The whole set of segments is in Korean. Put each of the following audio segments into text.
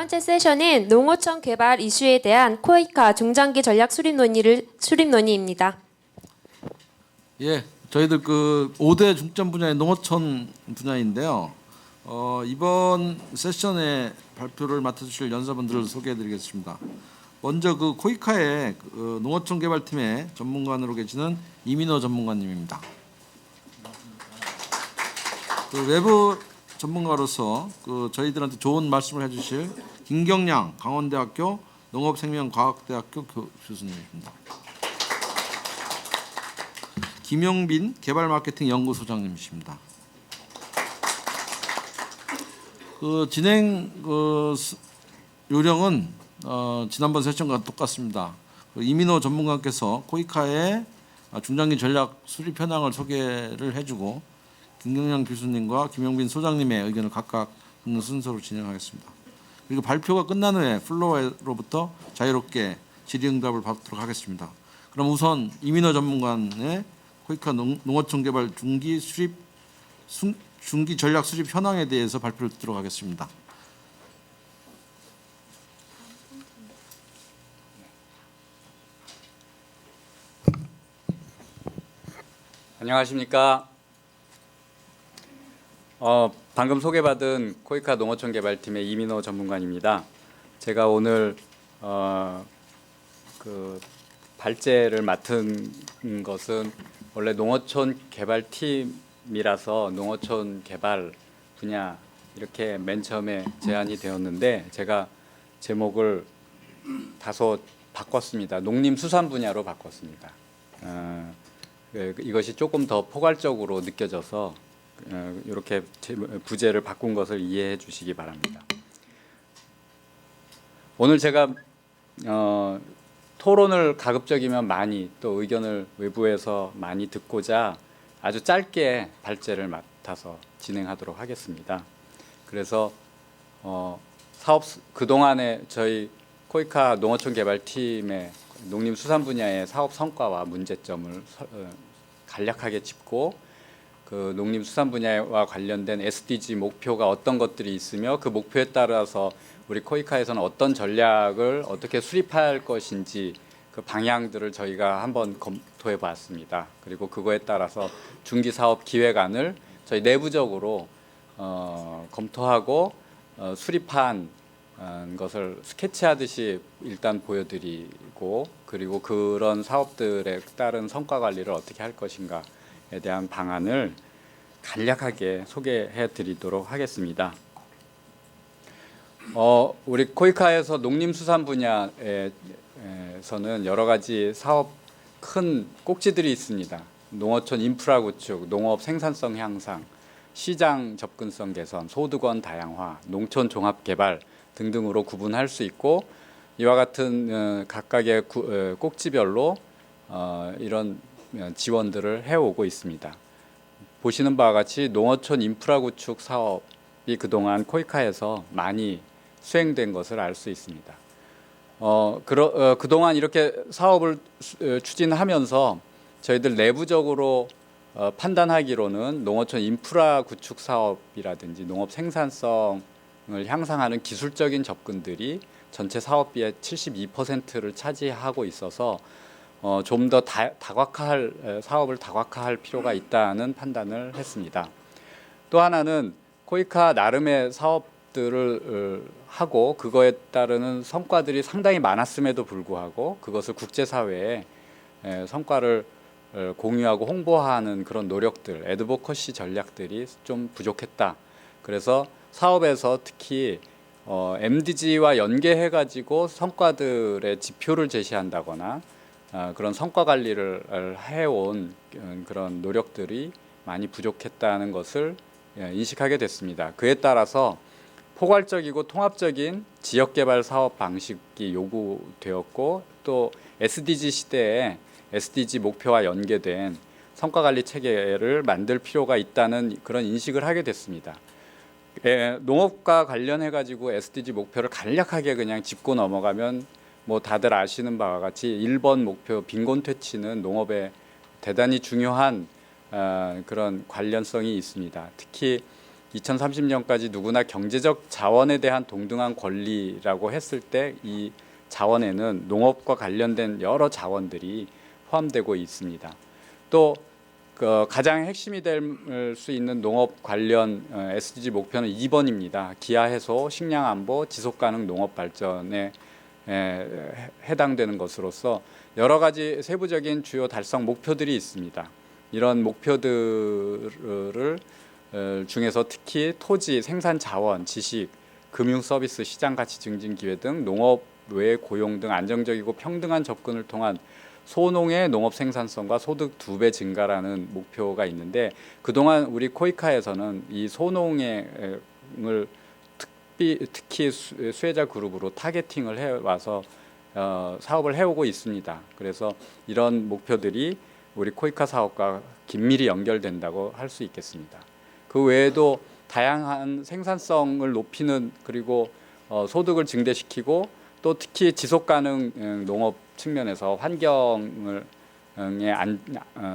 번째 세션은 농어촌 개발 이슈에 대한 코이카 중장기 전략 수립 논의입니다. 예, 저희들 그 5대 중점 분야의 농어촌 분야인데요. 이번 세션에 발표를 맡아주실 연사분들을 소개해드리겠습니다. 먼저 그 코이카의 농어촌 개발팀의 전문관으로 계시는 이민호 전문가님입니다. 그 외부 전문가로서 저희들한테 좋은 말씀을 해주실 김경량 강원대학교 농업생명과학대학교 교수님입니다. 김용빈 개발마케팅연구소장님이십니다. 진행 요령은 지난번 세션과 똑같습니다. 이민호 전문가께서 코이카의 중장기 전략 수립 현황을 소개를 해주고 김경량 교수님과 김용빈 소장님의 의견을 각각 듣는 순서로 진행하겠습니다. 그리고 발표가 끝난 후에 플로어로부터 자유롭게 질의응답을 받도록 하겠습니다. 그럼 우선 이민호 전문가의 코이카 농어촌 개발 중기 전략 수립 현황에 대해서 발표를 듣도록 하겠습니다. 안녕하십니까. 방금 소개받은 코이카 농어촌 개발팀의 이민호 전문가입니다. 제가 오늘 그 발제를 맡은 것은 원래 농어촌 개발팀이라서 농어촌 개발 분야 이렇게 맨 처음에 제안이 되었는데 제가 제목을 다소 바꿨습니다. 농림수산 분야로 바꿨습니다. 이것이 조금 더 포괄적으로 느껴져서 이렇게 부제를 바꾼 것을 이해해 주시기 바랍니다. 오늘 제가 토론을 가급적이면 많이 또 의견을 외부에서 많이 듣고자 아주 짧게 발제를 맡아서 진행하도록 하겠습니다. 그래서 사업 그동안에 저희 코이카 농어촌 개발팀의 농림수산 분야의 사업 성과와 문제점을 간략하게 짚고 그 농림수산 분야와 관련된 SDG 목표가 어떤 것들이 있으며 그 목표에 따라서 우리 코이카에서는 어떤 전략을 어떻게 수립할 것인지 그 방향들을 저희가 한번 검토해 봤습니다. 그리고 그거에 따라서 중기 사업 기획안을 저희 내부적으로 검토하고 수립한 것을 스케치하듯이 일단 보여드리고 그리고 그런 사업들에 따른 성과 관리를 어떻게 할 것인가에 대한 방안을 간략하게 소개해 드리도록 하겠습니다. 우리 코이카에서 농림수산 분야에서는 여러 가지 사업 큰 꼭지들이 있습니다. 농어촌 인프라 구축, 농업 생산성 향상, 시장 접근성 개선, 소득원 다양화, 농촌 종합 개발 등등으로 구분할 수 있고 이와 같은 각각의 꼭지별로 이런 지원들을 해오고 있습니다. 보시는 바와 같이 농어촌 인프라 구축 사업이 그동안 코이카에서 많이 수행된 것을 알 수 있습니다. 그동안 이렇게 사업을 추진하면서 저희들 내부적으로 판단하기로는 농어촌 인프라 구축 사업이라든지 농업 생산성을 향상하는 기술적인 접근들이 전체 사업비의 72%를 차지하고 있어서 좀 더 사업을 다각화할 필요가 있다는 판단을 했습니다. 또 하나는 코이카 나름의 사업들을 하고 그거에 따르는 성과들이 상당히 많았음에도 불구하고 그것을 국제사회에 성과를 공유하고 홍보하는 그런 노력들, 애드보커시 전략들이 좀 부족했다. 그래서 사업에서 특히 MDG와 연계해가지고 성과들의 지표를 제시한다거나 그런 성과 관리를 해온 그런 노력들이 많이 부족했다는 것을 인식하게 됐습니다. 그에 따라서 포괄적이고 통합적인 지역개발 사업 방식이 요구되었고 또 SDG 시대에 SDG 목표와 연계된 성과관리 체계를 만들 필요가 있다는 그런 인식을 하게 됐습니다. 농업과 관련해 가지고 SDG 목표를 간략하게 그냥 짚고 넘어가면 뭐 다들 아시는 바와 같이 1번 목표 빈곤 퇴치는 농업에 대단히 중요한 그런 관련성이 있습니다. 특히 2030년까지 누구나 경제적 자원에 대한 동등한 권리라고 했을 때 이 자원에는 농업과 관련된 여러 자원들이 포함되고 있습니다. 또 가장 핵심이 될 수 있는 농업 관련 SDG 목표는 2번입니다. 기아 해소, 식량 안보, 지속 가능 농업 발전에 해당되는 것으로서 여러 가지 세부적인 주요 달성 목표들이 있습니다. 이런 목표들을 중에서 특히 토지, 생산 자원, 지식, 금융 서비스, 시장 가치 증진 기회 등 농업 외 고용 등 안정적이고 평등한 접근을 통한 소농의 농업 생산성과 소득 2배 증가라는 목표가 있는데, 그동안 우리 코이카에서는 이 소농을 특히 수혜자 그룹으로 타겟팅을 해와서 사업을 해오고 있습니다. 그래서 이런 목표들이 우리 코이카 사업과 긴밀히 연결된다고 할 수 있겠습니다. 그 외에도 다양한 생산성을 높이는, 그리고 소득을 증대시키고 또 특히 지속 가능 농업 측면에서 환경의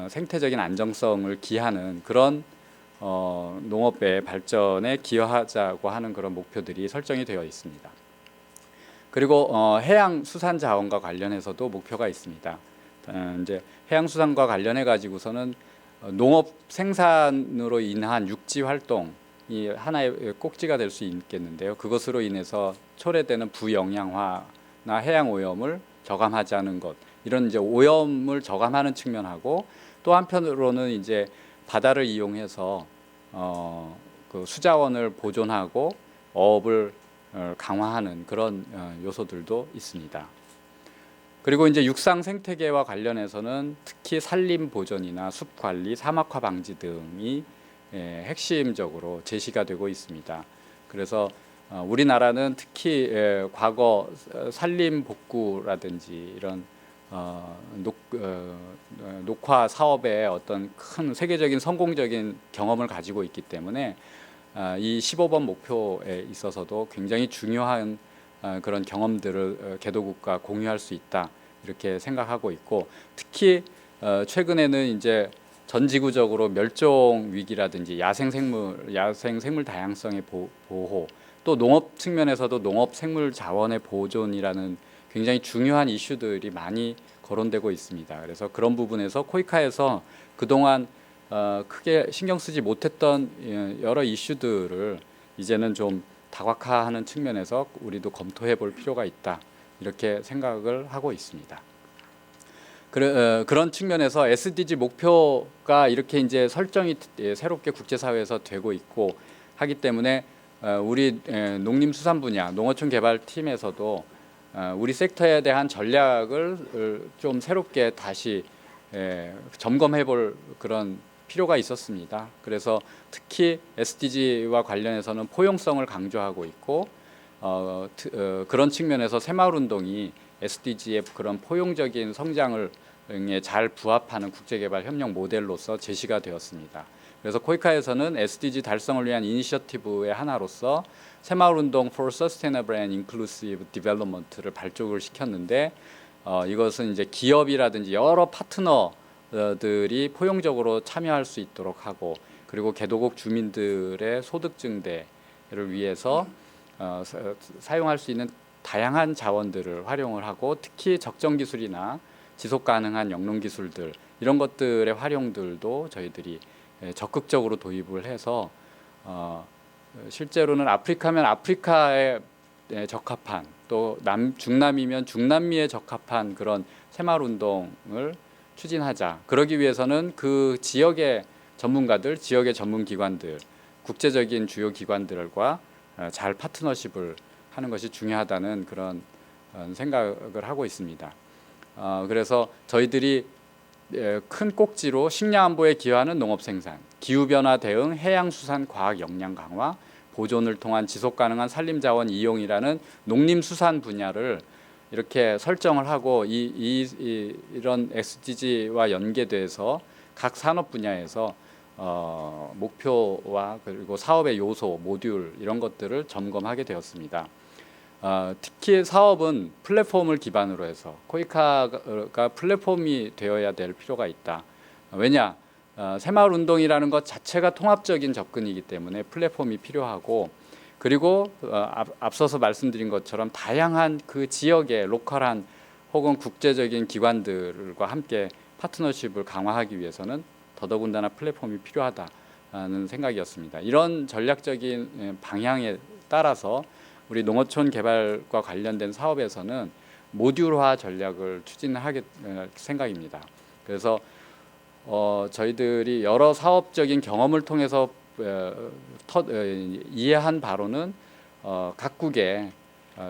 생태적인 안정성을 기하는 그런 농업의 발전에 기여하자고 하는 그런 목표들이 설정이 되어 있습니다. 그리고 해양 수산 자원과 관련해서도 목표가 있습니다. 이제 해양 수산과 관련해 가지고서는 농업 생산으로 인한 육지 활동이 하나의 꼭지가 될 수 있겠는데요. 그것으로 인해서 초래되는 부영양화나 해양 오염을 저감하자는 것, 이런 이제 오염을 저감하는 측면하고, 또 한편으로는 이제 바다를 이용해서 그 수자원을 보존하고 어업을 강화하는 그런 요소들도 있습니다. 그리고 이제 육상 생태계와 관련해서는 특히 산림 보존이나 숲 관리, 사막화 방지 등이 핵심적으로 제시가 되고 있습니다. 그래서 우리나라는 특히 과거 산림 복구라든지 이런 녹화 사업의 어떤 큰 세계적인 성공적인 경험을 가지고 있기 때문에 이 15번 목표에 있어서도 굉장히 중요한 그런 경험들을 개도국과 공유할 수 있다, 이렇게 생각하고 있고, 특히 최근에는 이제 전 지구적으로 멸종 위기라든지 야생 생물 다양성의 보호, 또 농업 측면에서도 농업 생물 자원의 보존이라는 굉장히 중요한 이슈들이 많이 거론되고 있습니다. 그래서 그런 부분에서 코이카에서 그동안 크게 신경 쓰지 못했던 여러 이슈들을 이제는 좀 다각화하는 측면에서 우리도 검토해 볼 필요가 있다, 이렇게 생각을 하고 있습니다. 그런 측면에서 SDG 목표가 이렇게 이제 설정이 새롭게 국제사회에서 되고 있고 하기 때문에 우리 농림수산 분야 농어촌 개발팀에서도 우리 섹터에 대한 전략을 좀 새롭게 다시 점검해 볼 그런 필요가 있었습니다. 그래서 특히 SDG와 관련해서는 포용성을 강조하고 있고, 그런 측면에서 새마을운동이 SDG의 그런 포용적인 성장을 잘 부합하는 국제개발협력 모델로서 제시가 되었습니다. 그래서 코이카에서는 SDG 달성을 위한 이니셔티브의 하나로서 새마을운동 for Sustainable and Inclusive Development를 발족을 시켰는데, 이것은 이제 기업이라든지 여러 파트너들이 포용적으로 참여할 수 있도록 하고, 그리고 개도국 주민들의 소득 증대를 위해서 사용할 수 있는 다양한 자원들을 활용을 하고, 특히 적정 기술이나 지속 가능한 영농 기술들, 이런 것들의 활용들도 저희들이 적극적으로 도입을 해서 실제로는 아프리카면 아프리카에 적합한, 또 중남이면 중남미에 적합한 그런 새마을운동을 추진하자. 그러기 위해서는 그 지역의 전문가들, 지역의 전문기관들, 국제적인 주요 기관들과 잘 파트너십을 하는 것이 중요하다는 그런 생각을 하고 있습니다. 그래서 저희들이 큰 꼭지로 식량 안보에 기여하는 농업 생산, 기후변화 대응, 해양수산 과학 역량 강화, 보존을 통한 지속 가능한 산림 자원 이용이라는 농림수산 분야를 이렇게 설정을 하고 이런 SDG와 연계돼서 각 산업 분야에서 목표와 그리고 사업의 요소, 모듈 이런 것들을 점검하게 되었습니다. 특히 사업은 플랫폼을 기반으로 해서 코이카가 플랫폼이 되어야 될 필요가 있다. 왜냐? 새마을 운동이라는 것 자체가 통합적인 접근이기 때문에 플랫폼이 필요하고, 그리고 앞서서 말씀드린 것처럼 다양한 그 지역의 로컬한 혹은 국제적인 기관들과 함께 파트너십을 강화하기 위해서는 더더군다나 플랫폼이 필요하다는 생각이었습니다. 이런 전략적인 방향에 따라서 우리 농어촌 개발과 관련된 사업에서는 모듈화 전략을 추진하게 생각입니다. 그래서 저희들이 여러 사업적인 경험을 통해서 이해한 바로는 각국의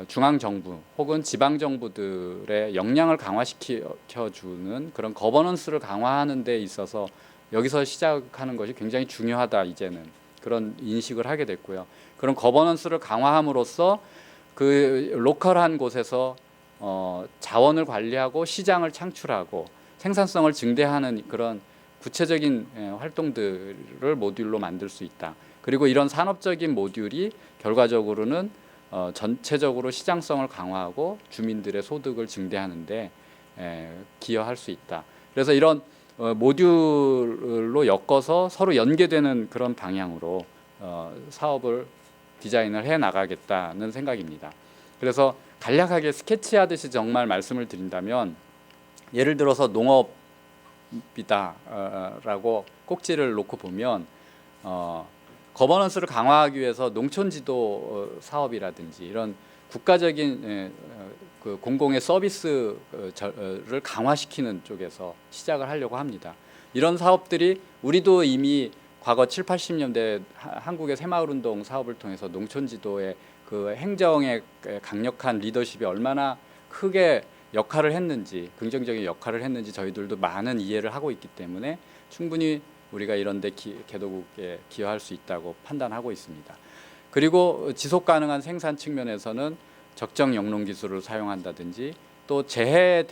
중앙 정부 혹은 지방 정부들의 역량을 강화시켜주는 그런 거버넌스를 강화하는 데 있어서 여기서 시작하는 것이 굉장히 중요하다, 이제는 그런 인식을 하게 됐고요. 그런 거버넌스를 강화함으로써 그 로컬한 곳에서 자원을 관리하고 시장을 창출하고 생산성을 증대하는 그런 구체적인 활동들을 모듈로 만들 수 있다. 그리고 이런 산업적인 모듈이 결과적으로는 전체적으로 시장성을 강화하고 주민들의 소득을 증대하는데 기여할 수 있다. 그래서 이런 모듈로 엮어서 서로 연계되는 그런 방향으로 사업을 디자인을 해 나가겠다는 생각입니다. 그래서 간략하게 스케치하듯이 정말 말씀을 드린다면, 예를 들어서 농업이다라고 꼭지를 놓고 보면 거버넌스를 강화하기 위해서 농촌지도 사업이라든지 이런 국가적인 그 공공의 서비스를 강화시키는 쪽에서 시작을 하려고 합니다. 이런 사업들이 우리도 이미 과거 7, 80년대 한국의 새마을운동 사업을 통해서 농촌지도의 그 행정의 강력한 리더십이 얼마나 크게 역할을 했는지, 긍정적인 역할을 했는지 저희들도 많은 이해를 하고 있기 때문에 충분히 우리가 이런 데 개도국에 기여할 수 있다고 판단하고 있습니다. 그리고 지속 가능한 생산 측면에서는 적정 영농 기술을 사용한다든지, 또 재해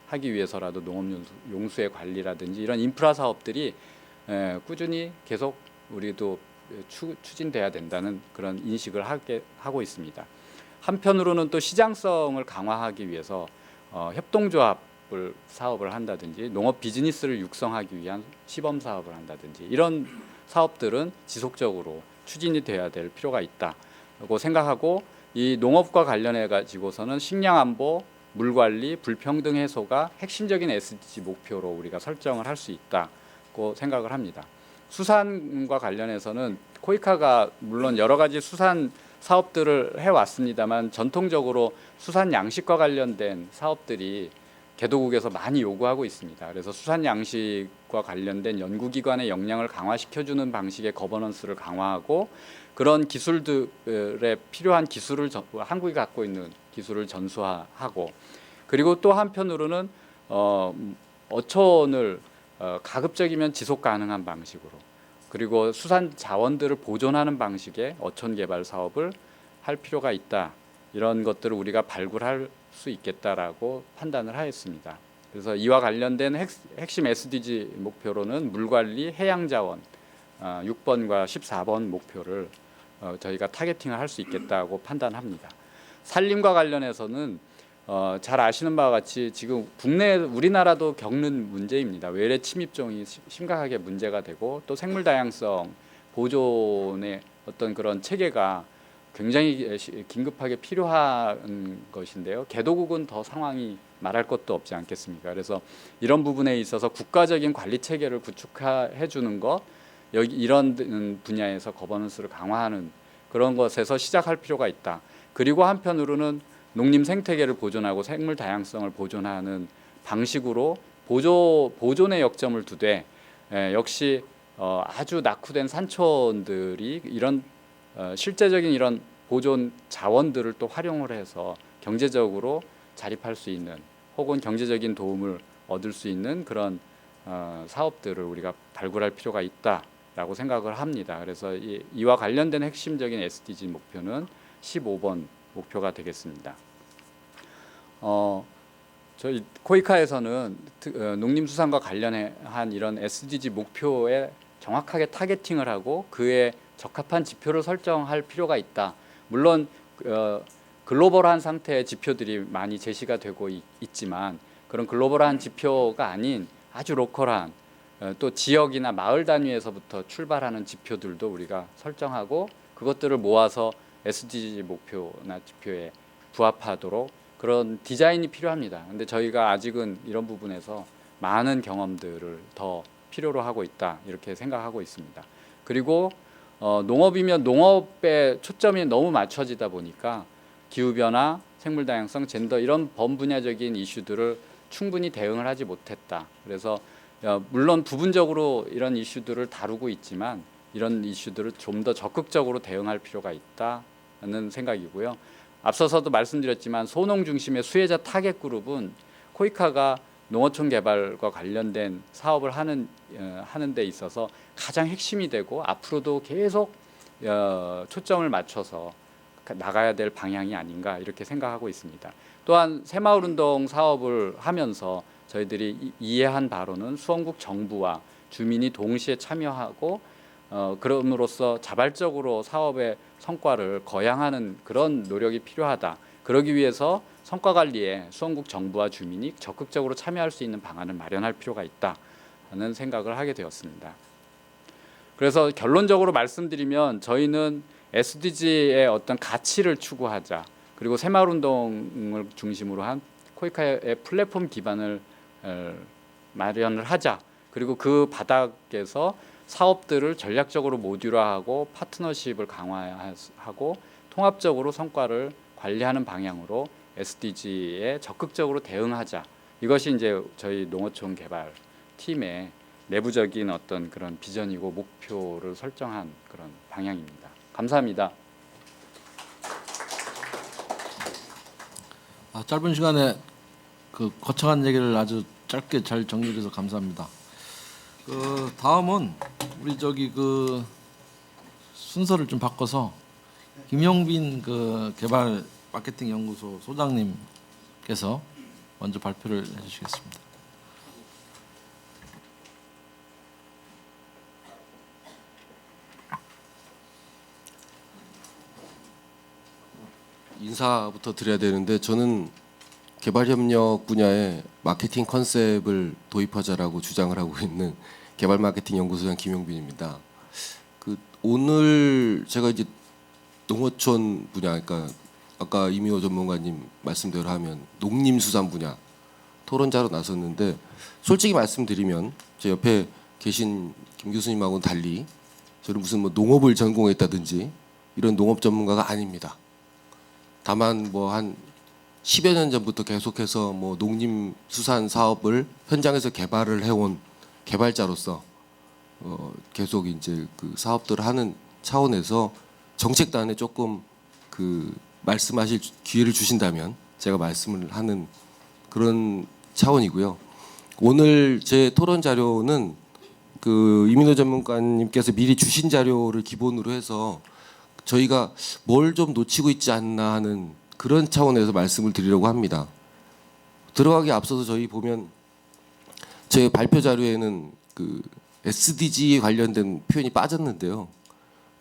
하기 위해서라도 농업 용수의 관리라든지 이런 인프라 사업들이 꾸준히 계속 우리도 추진돼야 된다는 그런 인식을 하고 있습니다. 한편으로는 또 시장성을 강화하기 위해서 협동조합을 사업을 한다든지 농업 비즈니스를 육성하기 위한 시범 사업을 한다든지 이런 사업들은 지속적으로 추진이 돼야 될 필요가 있다고 생각하고, 이 농업과 관련해 가지고서는 식량 안보, 물 관리, 불평등 해소가 핵심적인 SDG 목표로 우리가 설정을 할 수 있다고 생각을 합니다. 수산과 관련해서는 코이카가 물론 여러 가지 수산 사업들을 해왔습니다만, 전통적으로 수산 양식과 관련된 사업들이 개도국에서 많이 요구하고 있습니다. 그래서 수산 양식과 관련된 연구기관의 역량을 강화시켜주는 방식의 거버넌스를 강화하고, 그런 기술들에 필요한 기술을 한국이 갖고 있는 기술을 전수하고, 그리고 또 한편으로는 어촌을 가급적이면 지속 가능한 방식으로, 그리고 수산 자원들을 보존하는 방식의 어촌 개발 사업을 할 필요가 있다. 이런 것들을 우리가 발굴할 수 있겠다라고 판단을 하였습니다. 그래서 이와 관련된 핵심 SDG 목표로는 물관리, 해양자원 6번과 14번 목표를 저희가 타겟팅을 할 수 있겠다고 판단합니다. 산림과 관련해서는 잘 아시는 바와 같이 지금 국내 우리나라도 겪는 문제입니다. 외래 침입종이 심각하게 문제가 되고, 또 생물 다양성 보존의 어떤 그런 체계가 굉장히 긴급하게 필요한 것인데요. 개도국은 더 상황이 말할 것도 없지 않겠습니까? 그래서 이런 부분에 있어서 국가적인 관리 체계를 구축해 주는 것, 여기 이런 분야에서 거버넌스를 강화하는 그런 것에서 시작할 필요가 있다. 그리고 한편으로는 농림 생태계를 보존하고 생물 다양성을 보존하는 방식으로 보존의 역점을 두되, 역시 아주 낙후된 산촌들이 이런 실제적인 이런 보존 자원들을 또 활용을 해서 경제적으로 자립할 수 있는, 혹은 경제적인 도움을 얻을 수 있는 그런 사업들을 우리가 발굴할 필요가 있다라고 생각을 합니다. 그래서 이와 관련된 핵심적인 SDG 목표는 15번 목표가 되겠습니다. 저희 코이카에서는 농림수산과 관련한 이런 SDG 목표에 정확하게 타겟팅을 하고 그에 적합한 지표를 설정할 필요가 있다. 물론 글로벌한 상태의 지표들이 많이 제시가 되고 있지만, 그런 글로벌한 지표가 아닌 아주 로컬한 또 지역이나 마을 단위에서부터 출발하는 지표들도 우리가 설정하고 그것들을 모아서 SDG 목표나 지표에 부합하도록 그런 디자인이 필요합니다. 근데 저희가 아직은 이런 부분에서 많은 경험들을 더 필요로 하고 있다 이렇게 생각하고 있습니다. 그리고 농업이면 농업에 초점이 너무 맞춰지다 보니까 기후변화, 생물다양성, 젠더 이런 범분야적인 이슈들을 충분히 대응을 하지 못했다. 그래서 물론 부분적으로 이런 이슈들을 다루고 있지만 이런 이슈들을 좀 더 적극적으로 대응할 필요가 있다는 생각이고요. 앞서서도 말씀드렸지만 소농 중심의 수혜자 타겟 그룹은 코이카가 농어촌 개발과 관련된 사업을 하는 데 있어서 가장 핵심이 되고 앞으로도 계속 초점을 맞춰서 나가야 될 방향이 아닌가 이렇게 생각하고 있습니다. 또한 새마을운동 사업을 하면서 저희들이 이해한 바로는 수원국 정부와 주민이 동시에 참여하고 그럼으로써 자발적으로 사업의 성과를 거양하는 그런 노력이 필요하다. 그러기 위해서 성과 관리에 수원국 정부와 주민이 적극적으로 참여할 수 있는 방안을 마련할 필요가 있다는 생각을 하게 되었습니다. 그래서 결론적으로 말씀드리면 저희는 SDG의 어떤 가치를 추구하자. 그리고 새마을운동을 중심으로 한 코이카의 플랫폼 기반을 마련을 하자. 그리고 그 바닥에서 사업들을 전략적으로 모듈화하고 파트너십을 강화하고 통합적으로 성과를 관리하는 방향으로 SDG에 적극적으로 대응하자. 이것이 이제 저희 농어촌 개발 팀의 내부적인 어떤 그런 비전이고 목표를 설정한 그런 방향입니다. 감사합니다. 짧은 시간에 그 거창한 얘기를 아주 짧게 잘 정리해서 감사합니다. 다음은 우리 그 순서를 좀 바꿔서 김용빈 그 개발 마케팅 연구소 소장님께서 먼저 발표를 해주시겠습니다. 인사부터 드려야 되는데 저는 개발협력 분야에 마케팅 컨셉을 도입하자라고 주장을 하고 있는 개발 마케팅 연구소장 김용빈입니다. 오늘 제가 이제 농어촌 분야, 그러니까 아까 이미호 전문가님 말씀대로 하면 농림수산 분야 토론자로 나섰는데 솔직히 말씀드리면 제 옆에 계신 김 교수님하고는 달리 저는 무슨 뭐 농업을 전공했다든지 이런 농업 전문가가 아닙니다. 다만 뭐 한 10여 년 전부터 계속해서 뭐 농림수산 사업을 현장에서 개발을 해온 개발자로서 계속 이제 그 사업들을 하는 차원에서 정책단에 조금 그 말씀하실 기회를 주신다면 제가 말씀을 하는 그런 차원이고요. 오늘 제 토론 자료는 그 이민호 전문가님께서 미리 주신 자료를 기본으로 해서 저희가 뭘 좀 놓치고 있지 않나 하는 그런 차원에서 말씀을 드리려고 합니다. 들어가기 앞서서 저희 보면 제 발표 자료에는 그 SDG에 관련된 표현이 빠졌는데요.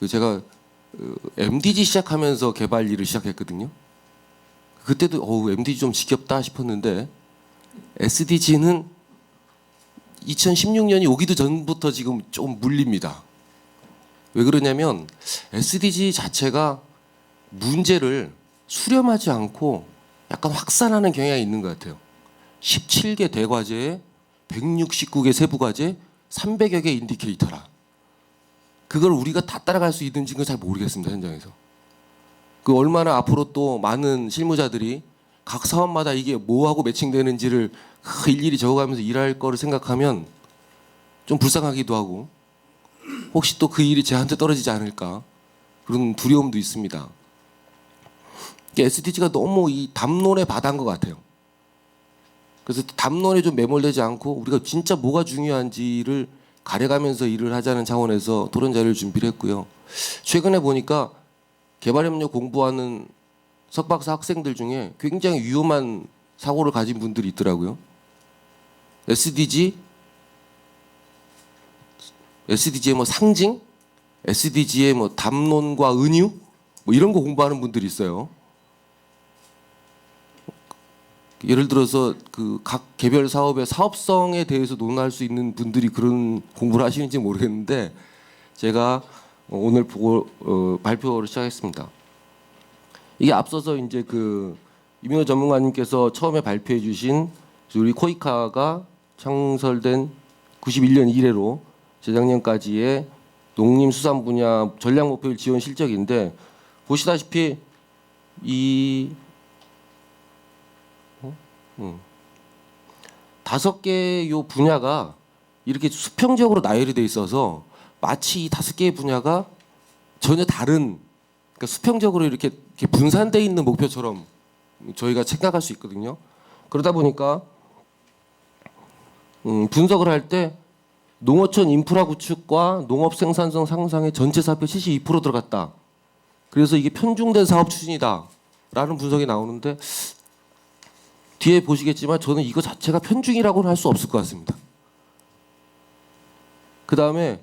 제가 MDG 시작하면서 개발 일을 시작했거든요. 그때도 MDG 좀 지겹다 싶었는데 SDG는 2016년이 오기도 전부터 지금 좀 물립니다. 왜 그러냐면 SDG 자체가 문제를 수렴하지 않고 약간 확산하는 경향이 있는 것 같아요. 17개 대과제에 169개 세부과제 300여 개 인디케이터라. 그걸 우리가 다 따라갈 수 있는지는 잘 모르겠습니다. 현장에서. 그 얼마나 앞으로 또 많은 실무자들이 각 사업마다 이게 뭐하고 매칭되는지를 일일이 적어가면서 일할 거를 생각하면 좀 불쌍하기도 하고 혹시 또 그 일이 저한테 떨어지지 않을까 그런 두려움도 있습니다. SDG가 너무 이 담론에 바다인 것 같아요. 그래서 담론에 좀 매몰되지 않고 우리가 진짜 뭐가 중요한지를 가려가면서 일을 하자는 차원에서 토론 자료를 준비를 했고요. 최근에 보니까 개발협력 공부하는 석박사 학생들 중에 굉장히 위험한 사고를 가진 분들이 있더라고요. SDG의 뭐 상징, SDG의 뭐 담론과 은유, 뭐 이런 거 공부하는 분들이 있어요. 예를 들어서 그 각 개별 사업의 사업성에 대해서 논할 수 있는 분들이 그런 공부를 하시는지 모르겠는데 제가 오늘 보고 발표를 시작했습니다. 이게 앞서서 이제 그 이민호 전문가님께서 처음에 발표해 주신 우리 코이카가 창설된 91년 이래로 재작년까지의 농림수산 분야 전략 목표율 지원 실적인데 보시다시피 이 5개 요 분야가 이렇게 수평적으로 나열이 돼 있어서 마치 이 5개의 분야가 전혀 다른 그러니까 수평적으로 이렇게 분산돼 있는 목표처럼 저희가 생각할 수 있거든요. 그러다 보니까 분석을 할 때 농어촌 인프라 구축과 농업 생산성 상상의 전체 사업의 72% 들어갔다. 그래서 이게 편중된 사업 추진이다라는 분석이 나오는데 뒤에 보시겠지만 저는 이거 자체가 편중이라고는 할 수 없을 것 같습니다. 그 다음에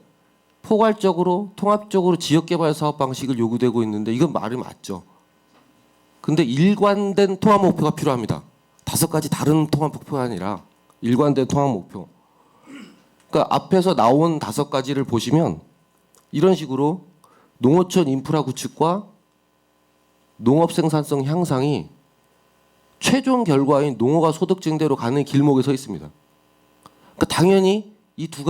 포괄적으로 통합적으로 지역개발 사업 방식을 요구되고 있는데 이건 말이 맞죠. 근데 일관된 통합 목표가 필요합니다. 5가지 다른 통합 목표가 아니라 일관된 통합 목표. 그러니까 앞에서 나온 5가지를 보시면 이런 식으로 농어촌 인프라 구축과 농업 생산성 향상이 최종 결과인 농어가 소득 증대로 가는 길목에 서 있습니다. 그러니까 당연히 이 두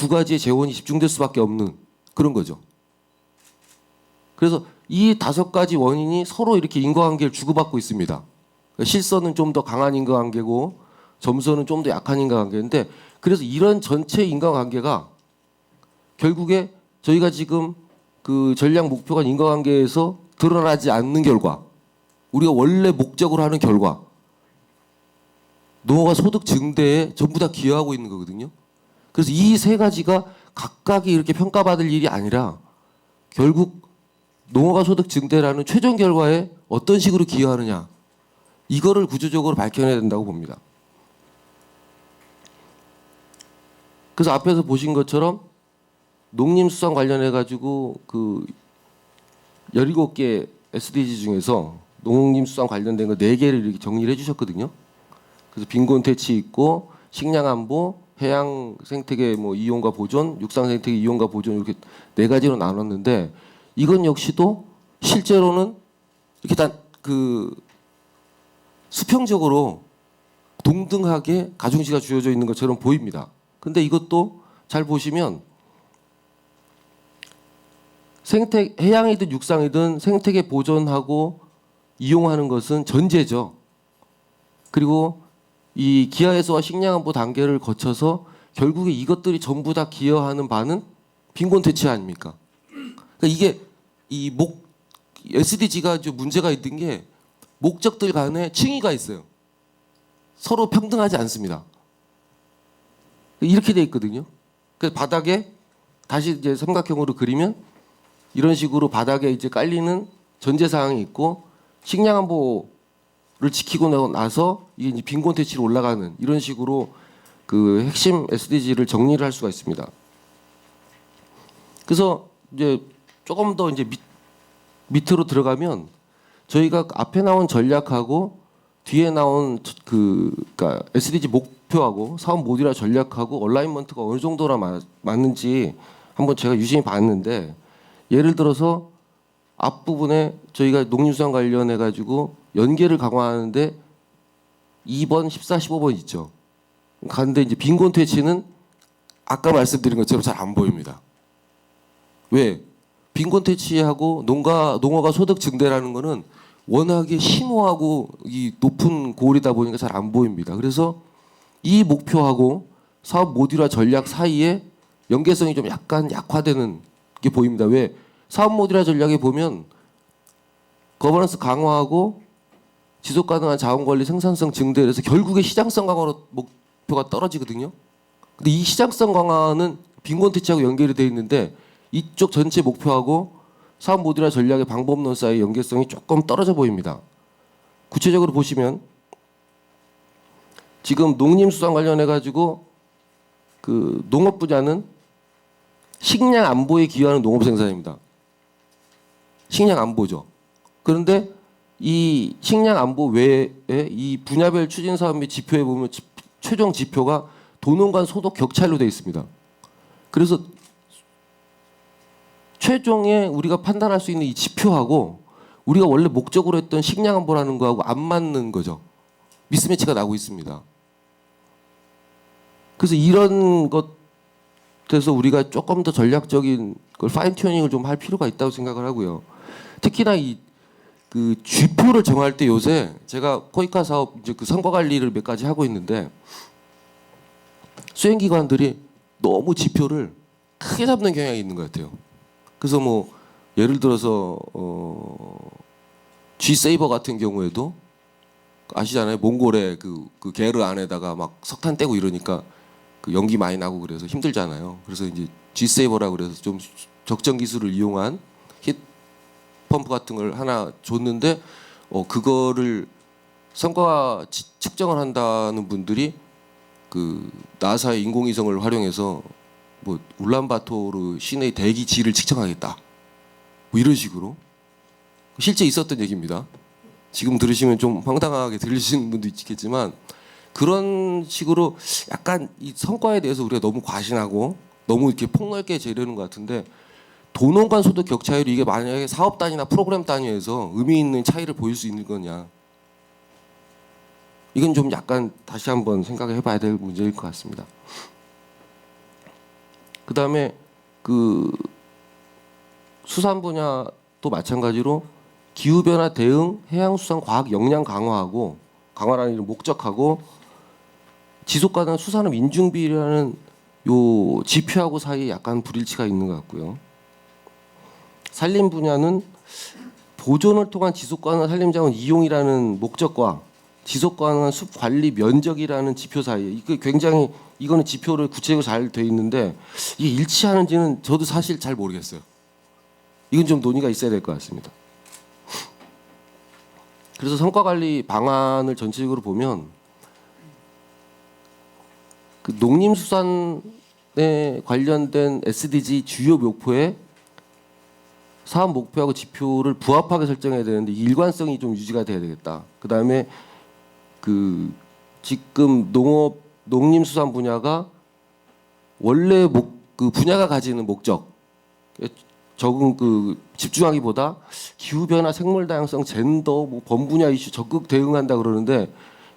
가지의 재원이 집중될 수밖에 없는 그런 거죠. 그래서 이 5가지 원인이 서로 이렇게 인과관계를 주고받고 있습니다. 실선은 좀 더 강한 인과관계고 점선은 좀 더 약한 인과관계인데 그래서 이런 전체 인과관계가 결국에 저희가 지금 그 전략 목표가 인과관계에서 드러나지 않는 결과 우리가 원래 목적으로 하는 결과 농어가 소득 증대에 전부 다 기여하고 있는 거거든요. 그래서 이 3가지가 각각이 이렇게 평가받을 일이 아니라 결국 농어가 소득 증대라는 최종 결과에 어떤 식으로 기여하느냐 이거를 구조적으로 밝혀내야 된다고 봅니다. 그래서 앞에서 보신 것처럼 농림수산 관련해 가지고 그 17개 SDG 중에서 농림수산 관련된 거 4개를 이렇게 정리를 해주셨거든요. 그래서 빈곤 퇴치 있고 식량 안보, 해양 생태계 뭐 이용과 보존, 육상 생태계 이용과 보존 이렇게 4가지로 나눴는데 이건 역시도 실제로는 이렇게 다 그 수평적으로 동등하게 가중치가 주어져 있는 것처럼 보입니다. 근데 이것도 잘 보시면 해양이든 육상이든 생태계 보존하고 이용하는 것은 전제죠. 그리고 이 기하해소와 식량안보 단계를 거쳐서 결국에 이것들이 전부 다 기여하는 바는 빈곤 퇴치 아닙니까? 그러니까 이게 이 SDG가 좀 문제가 있는 게 목적들 간에 층위가 있어요. 서로 평등하지 않습니다. 이렇게 돼 있거든요. 그래서 바닥에 다시 이제 삼각형으로 그리면 이런 식으로 바닥에 이제 깔리는 전제 사항이 있고 식량 안보를 지키고 나서 이게 이제 빈곤 퇴치로 올라가는 이런 식으로 그 핵심 SDG를 정리를 할 수가 있습니다. 그래서 이제 조금 더 이제 밑으로 들어가면 저희가 앞에 나온 전략하고 뒤에 나온 그러니까 SDG 목표하고 사업 모듈화 전략하고 얼라인먼트가 어느 정도나 맞는지 한번 제가 유심히 봤는데 예를 들어서 앞부분에 저희가 농림수산 관련해 가지고 연계를 강화하는데 2번, 14, 15번 있죠. 그런데 이제 빈곤 퇴치는 아까 말씀드린 것처럼 잘 안 보입니다. 왜? 빈곤 퇴치하고 농어가 소득 증대라는 거는 워낙에 심오하고 이 높은 고을이다 보니까 잘 안 보입니다. 그래서 이 목표하고 사업 모듈화 전략 사이에 연계성이 좀 약간 약화되는 게 보입니다. 왜? 사업 모듈화 전략에 보면 거버넌스 강화하고 지속 가능한 자원 관리 생산성 증대를 해서 결국에 시장성 강화로 목표가 떨어지거든요. 근데 이 시장성 강화는 빈곤 퇴치하고 연결이 돼 있는데 이쪽 전체 목표하고 사업 모듈화 전략의 방법론 사이의 연계성이 조금 떨어져 보입니다. 구체적으로 보시면 지금 농림수산 관련해 가지고 그 농업 분야는 식량 안보에 기여하는 농업 생산입니다. 식량 안보죠. 그런데 이 식량 안보 외에 이 분야별 추진 사업 및 지표에 보면 최종 지표가 도농 간 소득 격차로 되어 있습니다. 그래서 최종에 우리가 판단할 수 있는 이 지표하고 우리가 원래 목적으로 했던 식량 안보라는 거하고 안 맞는 거죠. 미스매치가 나고 있습니다. 그래서 이런 것에서 우리가 조금 더 전략적인 걸 파인 튜닝을 좀 할 필요가 있다고 생각을 하고요. 특히나 이 그 쥐표를 정할 때 요새 제가 코이카 사업 이제 그 성과 관리를 몇 가지 하고 있는데 수행기관들이 너무 지표를 크게 잡는 경향이 있는 것 같아요. 그래서 뭐 예를 들어서 G세이버 같은 경우에도 아시잖아요. 몽골의 그 게르 안에다가 막 석탄 떼고 이러니까 그 연기 많이 나고 그래서 힘들잖아요. 그래서 이제 G세이버라고 그래서 좀 적정 기술을 이용한 힛 펌프 같은 걸 하나 줬는데 그거를 성과 측정을 한다는 분들이 그 나사의 인공위성을 활용해서 뭐 울란바토르 시내의 대기질을 측정하겠다. 뭐 이런 식으로 실제 있었던 얘기입니다. 지금 들으시면 좀 황당하게 들리시는 분도 있겠지만 그런 식으로 약간 이 성과에 대해서 우리가 너무 과신하고 너무 이렇게 폭넓게 재려는 것 같은데 도농 간 소득 격차율이 이게 만약에 사업 단위나 프로그램 단위에서 의미 있는 차이를 보일 수 있는 거냐. 이건 좀 약간 다시 한번 생각해 봐야 될 문제일 것 같습니다. 그다음에 그 수산 분야도 마찬가지로 기후변화 대응, 해양수산 과학 역량 강화라는 일을 목적하고 지속가능한 수산업 인증비라는 요 지표하고 사이에 약간 불일치가 있는 것 같고요. 산림 분야는 보존을 통한 지속가능한 산림자원 이용이라는 목적과 지속가능한 숲 관리 면적이라는 지표 사이에 이게 굉장히 이거는 지표를 구체적으로 잘 돼 있는데 이게 일치하는지는 저도 사실 잘 모르겠어요. 이건 좀 논의가 있어야 될 것 같습니다. 그래서 성과관리 방안을 전체적으로 보면 그 농림수산에 관련된 SDG 주요 목표에 사업 목표하고 지표를 부합하게 설정해야 되는데 일관성이 좀 유지가 돼야 되겠다. 그 다음에 그 지금 농림수산 분야가 원래 그 분야가 가지는 목적 적응 그 집중하기보다 기후 변화, 생물 다양성, 젠더, 뭐 범분야 이슈 적극 대응한다 그러는데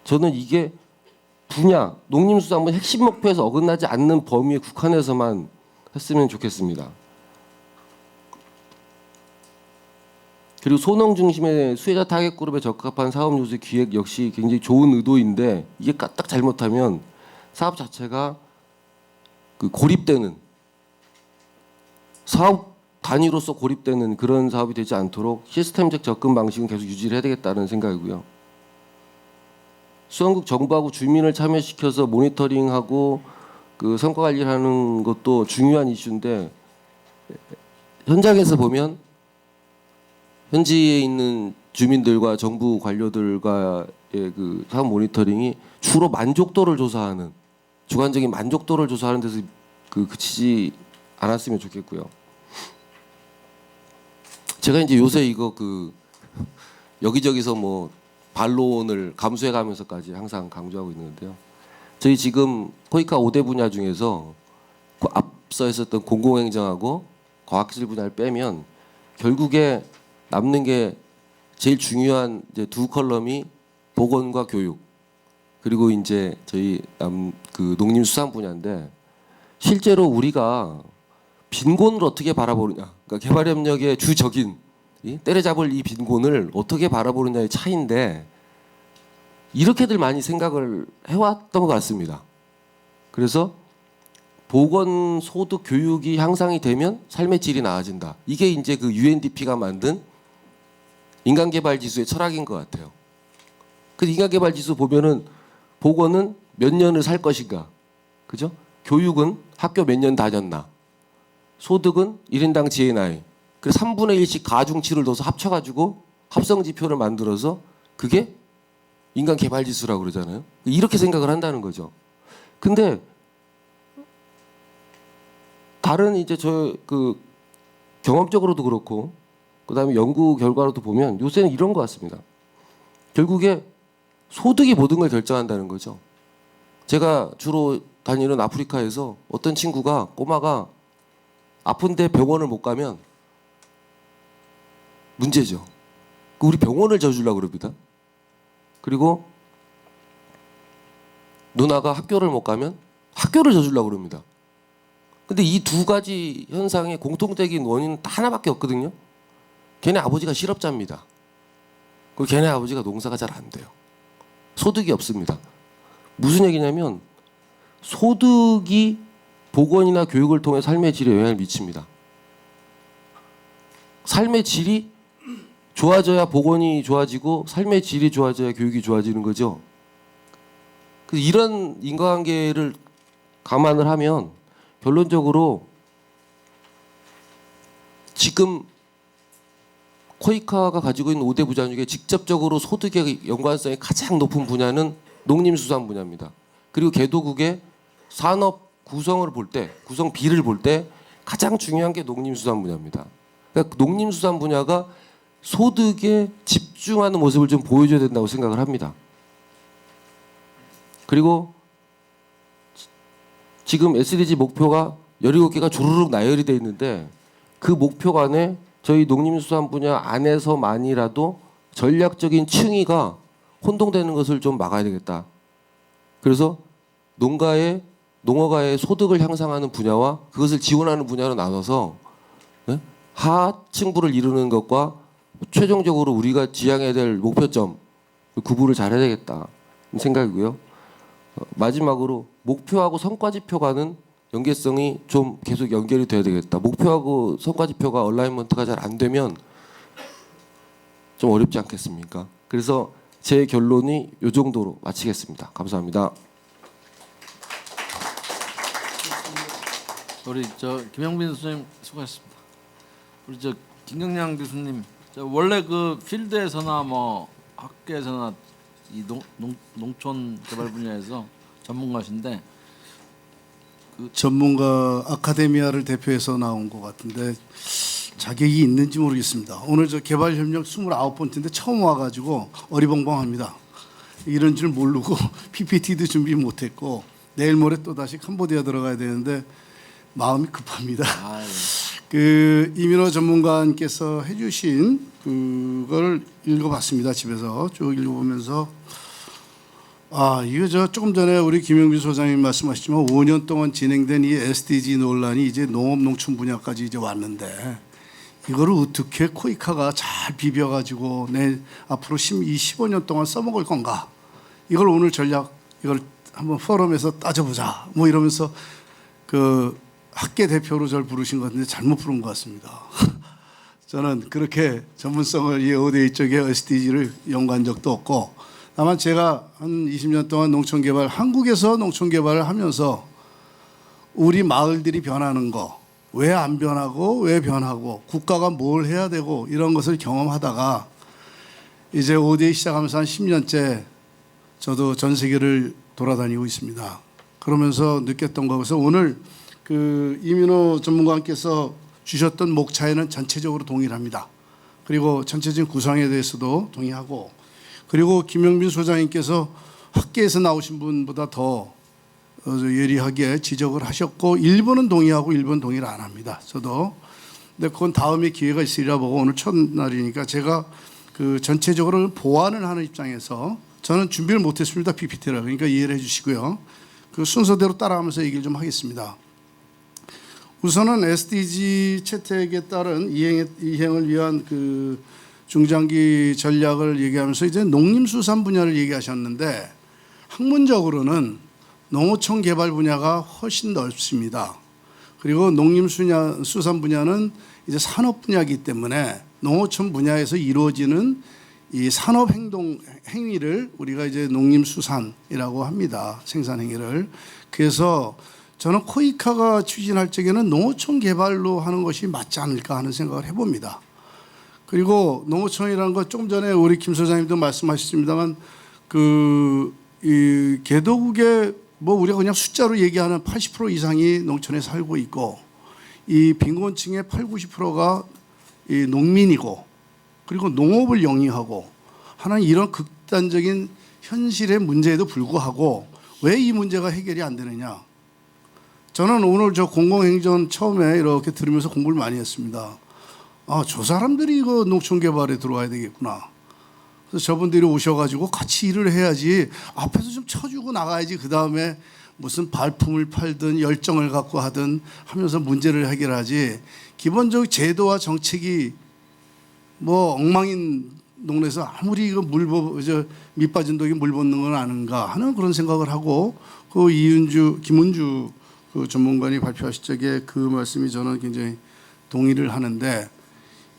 저는 이게 분야 농림수산부 핵심 목표에서 어긋나지 않는 범위에 국한해서만 했으면 좋겠습니다. 그리고 소농 중심의 수혜자 타겟 그룹에 적합한 사업 요소 기획 역시 굉장히 좋은 의도인데 이게 딱 잘못하면 사업 자체가 그 고립되는 사업 단위로서 고립되는 그런 사업이 되지 않도록 시스템적 접근 방식은 계속 유지를 해야 되겠다는 생각이고요. 수원국 정부하고 주민을 참여시켜서 모니터링하고 그 성과 관리를 하는 것도 중요한 이슈인데 현장에서 보면 현지에 있는 주민들과 정부 관료들과의 그 사업 모니터링이 주로 만족도를 조사하는 주관적인 만족도를 조사하는 데서 그치지 않았으면 좋겠고요. 제가 이제 요새 이거 그 여기저기서 뭐 반론을 감수해 가면서까지 항상 강조하고 있는데요. 저희 지금 코이카 5대 분야 중에서 그 앞서 했었던 공공행정하고 과학기술 분야를 빼면 결국에 남는 게 제일 중요한 이제 두 컬럼이 보건과 교육 그리고 이제 저희 그 농림수산 분야인데 실제로 우리가 빈곤을 어떻게 바라보느냐, 그러니까 개발협력의 주적인 때려잡을 이 빈곤을 어떻게 바라보느냐의 차이인데 이렇게들 많이 생각을 해왔던 것 같습니다. 그래서 보건, 소득, 교육이 향상이 되면 삶의 질이 나아진다. 이게 이제 그 UNDP가 만든 인간개발지수의 철학인 것 같아요. 그 인간개발지수 보면은 보건은 몇 년을 살 것인가, 그죠? 교육은 학교 몇 년 다녔나, 소득은 1인당 지의 나이. 그래서 3분의 1씩 가중치를 넣어서 합쳐가지고 합성지표를 만들어서 그게 인간개발지수라고 그러잖아요. 이렇게 생각을 한다는 거죠. 근데 다른 이제 저 그 경험적으로도 그렇고 그다음에 연구 결과로도 보면 요새는 이런 것 같습니다. 결국에 소득이 모든 걸 결정한다는 거죠. 제가 주로 다니는 아프리카에서 어떤 친구가 꼬마가 아픈데 병원을 못 가면 문제죠. 우리 병원을 져주려고 그럽니다. 그리고 누나가 학교를 못 가면 학교를 져주려고 그럽니다. 근데 이 두 가지 현상의 공통적인 원인은 하나밖에 없거든요. 걔네 아버지가 실업자입니다. 그리고 걔네 아버지가 농사가 잘 안 돼요. 소득이 없습니다. 무슨 얘기냐면 소득이 보건이나 교육을 통해 삶의 질에 영향을 미칩니다. 삶의 질이 좋아져야 보건이 좋아지고 삶의 질이 좋아져야 교육이 좋아지는 거죠. 그래서 이런 인과관계를 감안을 하면 결론적으로 지금 코이카가 가지고 있는 5대 부자 중에 직접적으로 소득의 연관성이 가장 높은 분야는 농림수산 분야입니다. 그리고 개도국의 산업 구성을 볼 때, 구성비를 볼 때 가장 중요한 게 농림수산 분야입니다. 그러니까 농림수산 분야가 소득에 집중하는 모습을 좀 보여줘야 된다고 생각을 합니다. 그리고 지금 SDG 목표가 17개가 주르륵 나열이 돼 있는데 그 목표 안에 저희 농림수산 분야 안에서만이라도 전략적인 층위가 혼동되는 것을 좀 막아야 되겠다. 그래서 농어가의 소득을 향상하는 분야와 그것을 지원하는 분야로 나눠서 하층부를 이루는 것과 최종적으로 우리가 지향해야 될 목표점 구분을 잘해야 되겠다 생각이고요. 마지막으로 목표하고 성과지표가는 연계성이 좀 계속 연결이 돼야 되겠다. 목표하고 성과지표가 얼라이먼트가 잘 안 되면 좀 어렵지 않겠습니까? 그래서 제 결론이 이 정도로 마치겠습니다. 감사합니다. 우리 김영빈 선생님 수고하셨습니다. 우리 김경량 교수님, 원래 그 필드에서나 뭐 학계에서나 이 농촌 개발 분야에서 전문가신데 전문가 아카데미아를 대표해서 나온 것 같은데 자격이 있는지 모르겠습니다. 오늘 개발협력 29번째인데 처음 와가지고 어리벙벙합니다. 이런 줄 모르고 PPT도 준비 못했고 내일 모레 또 다시 캄보디아 들어가야 되는데 마음이 급합니다. 그 이민호 전문가님께서 해주신 그걸 읽어봤습니다. 집에서 쭉 읽어보면서 이거 조금 전에 우리 김영빈 소장님 말씀하셨지만 5년 동안 진행된 이 SDG 논란이 이제 농업농촌 분야까지 이제 왔는데 이거를 어떻게 코이카가 잘 비벼가지고 앞으로 15년 동안 써먹을 건가? 이걸 오늘 전략 이걸 한번 포럼에서 따져보자. 뭐 이러면서 그 학계 대표로 저를 부르신 것 같은데 잘못 부른 것 같습니다. 저는 그렇게 전문성을 이 ODA 쪽에 SDG를 연구한 적도 없고 다만 제가 한 20년 동안 농촌개발, 한국에서 농촌개발을 하면서 우리 마을들이 변하는 거, 왜 안 변하고 왜 변하고 국가가 뭘 해야 되고 이런 것을 경험하다가 이제 ODA 시작하면서 한 10년째 저도 전 세계를 돌아다니고 있습니다. 그러면서 느꼈던 거에서 오늘 그 이민호 전문가님께서 주셨던 목차에는 전체적으로 동일합니다. 그리고 전체적인 구성에 대해서도 동의하고 그리고 김영빈 소장님께서 학계에서 나오신 분보다 더 예리하게 지적을 하셨고 일부는 동의하고 일부는 동의를 안 합니다. 저도. 근데 그건 다음에 기회가 있으리라 보고 오늘 첫날이니까 제가 그 전체적으로 보완을 하는 입장에서 저는 준비를 못했습니다. PPT라. 그러니까 이해를 해주시고요. 그 순서대로 따라가면서 얘기를 좀 하겠습니다. 우선은 SDG 채택에 따른 이행을 위한 그 중장기 전략을 얘기하면서 이제 농림수산 분야를 얘기하셨는데 학문적으로는 농어촌 개발 분야가 훨씬 넓습니다. 그리고 농림수산 분야는 이제 산업 분야이기 때문에 농어촌 분야에서 이루어지는 이 산업 행위를 우리가 이제 농림수산이라고 합니다. 생산 행위를. 그래서 저는 코이카가 추진할 적에는 농어촌 개발로 하는 것이 맞지 않을까 하는 생각을 해봅니다. 그리고 농어촌이라는 것 조금 전에 우리 김 소장님도 말씀하셨습니다만 이 개도국에 뭐 우리가 그냥 숫자로 얘기하는 80% 이상이 농촌에 살고 있고 이 빈곤층의 80~90%가 이 농민이고 그리고 농업을 영위하고 하는 이런 극단적인 현실의 문제에도 불구하고 왜 이 문제가 해결이 안 되느냐. 저는 오늘 저 공공행정 처음에 이렇게 들으면서 공부를 많이 했습니다. 아, 저 사람들이 이거 농촌개발에 들어와야 되겠구나. 그래서 저분들이 오셔가지고 같이 일을 해야지, 앞에서 좀 쳐주고 나가야지 그 다음에 무슨 발품을 팔든 열정을 갖고 하든 하면서 문제를 해결하지, 기본적 제도와 정책이 뭐 엉망인 동네에서 아무리 이거 밑 빠진 독이 물 붓는 건 아는가 하는 그런 생각을 하고, 그 김은주 그 전문가님 발표하실 적에 그 말씀이 저는 굉장히 동의를 하는데,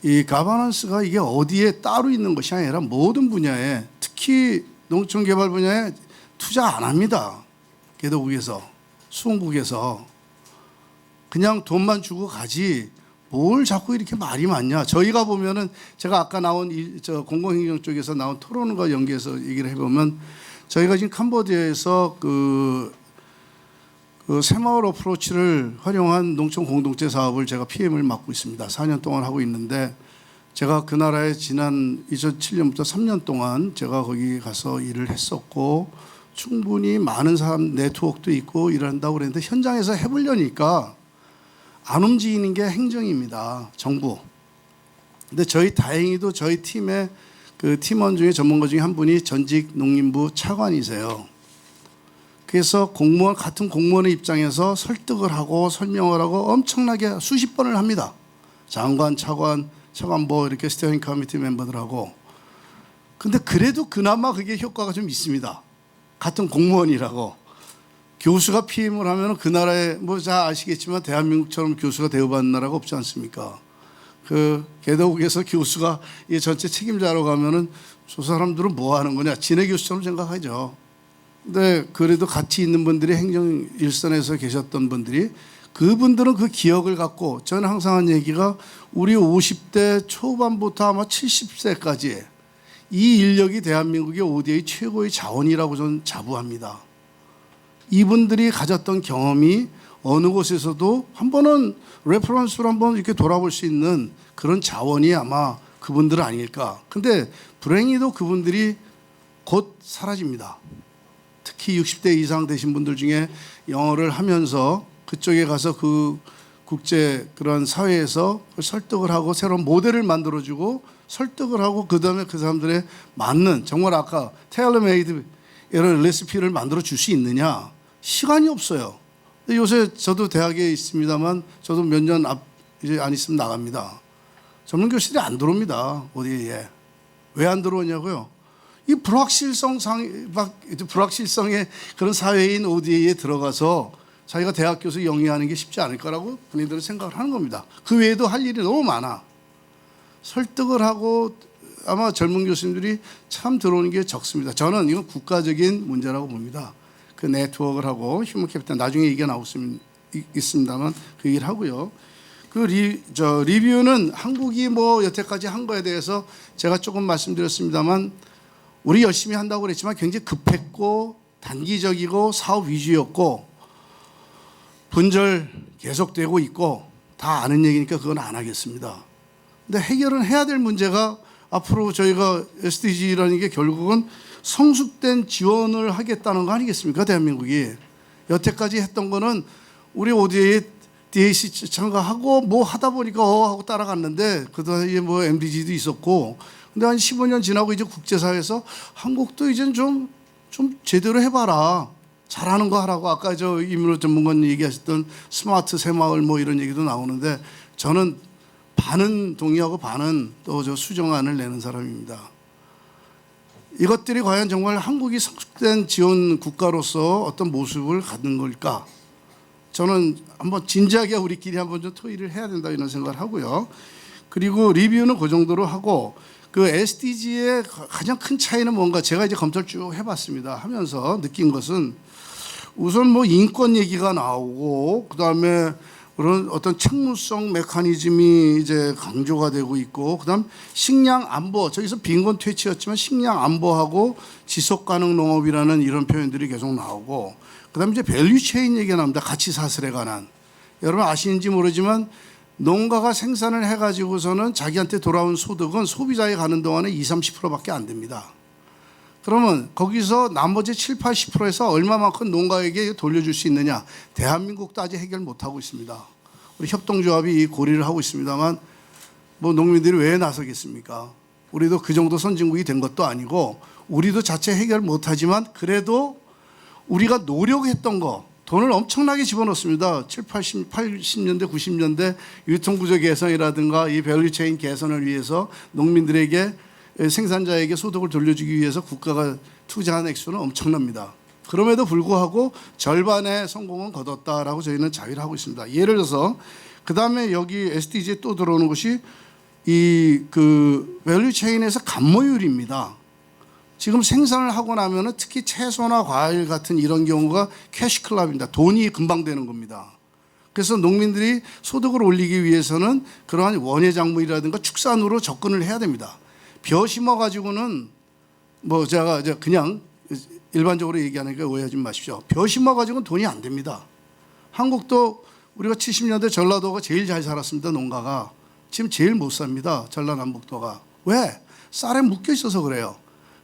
이 가버넌스가 이게 어디에 따로 있는 것이 아니라 모든 분야에, 특히 농촌개발 분야에 투자 안 합니다. 개도국에서, 수원국에서 그냥 돈만 주고 가지 뭘 자꾸 이렇게 말이 많냐. 저희가 보면은 제가 아까 나온 저 공공행정 쪽에서 나온 토론과 연계해서 얘기를 해보면, 저희가 지금 캄보디아에서 그 새마을 어프로치를 활용한 농촌 공동체 사업을 제가 PM을 맡고 있습니다. 4년 동안 하고 있는데, 제가 그 나라에 지난 2007년부터 3년 동안 제가 거기 가서 일을 했었고, 충분히 많은 사람 네트워크도 있고 일한다고 그랬는데, 현장에서 해보려니까 안 움직이는 게 행정입니다. 정부. 근데 다행히도 저희 팀의 그 팀원 중에, 전문가 중에 한 분이 전직 농림부 차관이세요. 그래서 같은 공무원의 입장에서 설득을 하고 설명을 하고 엄청나게 수십 번을 합니다. 장관, 차관보 이렇게 스티어링 커미티 멤버들하고. 근데 그래도 그나마 그게 효과가 좀 있습니다. 같은 공무원이라고. 교수가 PM을 하면 그 나라에 뭐 잘 아시겠지만 대한민국처럼 교수가 대우받는 나라가 없지 않습니까? 그 개도국에서 교수가 이 전체 책임자로 가면은 저 사람들은 뭐 하는 거냐, 진해 교수처럼 생각하죠. 근데 그래도 같이 있는 분들이 행정 일선에서 계셨던 분들이, 그분들은 그 기억을 갖고, 저는 항상 한 얘기가 우리 50대 초반부터 아마 70세까지 이 인력이 대한민국의 ODA 최고의 자원이라고 저는 자부합니다. 이분들이 가졌던 경험이 어느 곳에서도 한 번은 레퍼런스로 한번 이렇게 돌아볼 수 있는 그런 자원이 아마 그분들 아닐까. 근데 불행히도 그분들이 곧 사라집니다. 특히 60대 이상 되신 분들 중에 영어를 하면서 그쪽에 가서 그 국제 그런 사회에서 설득을 하고 새로운 모델을 만들어주고 설득을 하고, 그 다음에 그 사람들의 맞는, 정말 아까 테일러메이드 이런 레시피를 만들어 줄 수 있느냐, 시간이 없어요. 근데 요새 저도 대학에 있습니다만, 저도 몇 년 이제 안 있으면 나갑니다. 전문 교실이 안 들어옵니다. 어디에. 왜 안 들어오냐고요? 이 불확실성의 그런 사회인 ODA에 들어가서 자기가 대학 교수 영위하는 게 쉽지 않을 거라고 본인들은 생각을 하는 겁니다. 그 외에도 할 일이 너무 많아. 설득을 하고 아마 젊은 교수님들이 참 들어오는 게 적습니다. 저는 이건 국가적인 문제라고 봅니다. 그 네트워크를 하고 휴먼 캐피탈, 나중에 얘기가 있습니다만 그 얘기를 하고요. 그 리뷰는 한국이 뭐 여태까지 한 거에 대해서 제가 조금 말씀드렸습니다만, 우리 열심히 한다고 그랬지만 굉장히 급했고 단기적이고 사업 위주였고 분절 계속되고 있고 다 아는 얘기니까 그건 안 하겠습니다. 근데 해결은 해야 될 문제가, 앞으로 저희가 SDG라는 게 결국은 성숙된 지원을 하겠다는 거 아니겠습니까? 대한민국이 여태까지 했던 거는 우리 ODA에 DAC 참가하고 뭐 하다 보니까 하고 따라갔는데, 그 사이에 뭐 MDG도 있었고, 근데 한 15년 지나고 이제 국제사회에서 한국도 이젠 좀 제대로 해봐라, 잘하는 거 하라고. 아까 저 이민호 전문가님 얘기하셨던 스마트 새마을 뭐 이런 얘기도 나오는데, 저는 반은 동의하고 반은 또 저 수정안을 내는 사람입니다. 이것들이 과연 정말 한국이 성숙된 지원 국가로서 어떤 모습을 갖는 걸까? 저는 한번 진지하게 우리끼리 한번 좀 토의를 해야 된다 이런 생각을 하고요. 그리고 리뷰는 그 정도로 하고, 그 SDG의 가장 큰 차이는 뭔가, 제가 이제 검토를 쭉 해봤습니다. 하면서 느낀 것은, 우선 뭐 인권 얘기가 나오고, 그 다음에 그런 어떤 책무성 메커니즘이 이제 강조가 되고 있고, 그다음 식량 안보, 저기서 빈곤 퇴치였지만 식량 안보하고 지속 가능 농업이라는 이런 표현들이 계속 나오고, 그다음 이제 밸류 체인 얘기가 나옵니다. 가치 사슬에 관한. 여러분 아시는지 모르지만 농가가 생산을 해가지고서는 자기한테 돌아온 소득은 소비자에 가는 동안에 20-30%밖에 안 됩니다. 그러면 거기서 나머지 7, 80%에서 얼마만큼 농가에게 돌려줄 수 있느냐? 대한민국도 아직 해결 못하고 있습니다. 우리 협동조합이 이 고리를 하고 있습니다만 뭐 농민들이 왜 나서겠습니까? 우리도 그 정도 선진국이 된 것도 아니고 우리도 자체 해결 못하지만 그래도 우리가 노력했던 거 돈을 엄청나게 집어넣습니다. 80년대, 90년대 유통구조 개선이라든가 이 밸류체인 개선을 위해서 농민들에게 생산자에게 소득을 돌려주기 위해서 국가가 투자한 액수는 엄청납니다. 그럼에도 불구하고 절반의 성공은 거뒀다라고 저희는 자위를 하고 있습니다. 예를 들어서 그 다음에 여기 SDG에 또 들어오는 것이 이 그 밸류체인에서 감모율입니다. 지금 생산을 하고 나면은 특히 채소나 과일 같은 이런 경우가 캐시클럽입니다. 돈이 금방 되는 겁니다. 그래서 농민들이 소득을 올리기 위해서는 그러한 원예작물이라든가 축산으로 접근을 해야 됩니다. 벼 심어 가지고는 뭐 제가 이제 그냥 일반적으로 얘기하니까 오해하지 마십시오. 벼 심어 가지고는 돈이 안 됩니다. 한국도 우리가 70년대 전라도가 제일 잘 살았습니다. 농가가 지금 제일 못 삽니다. 전라남북도가 왜? 쌀에 묶여 있어서 그래요.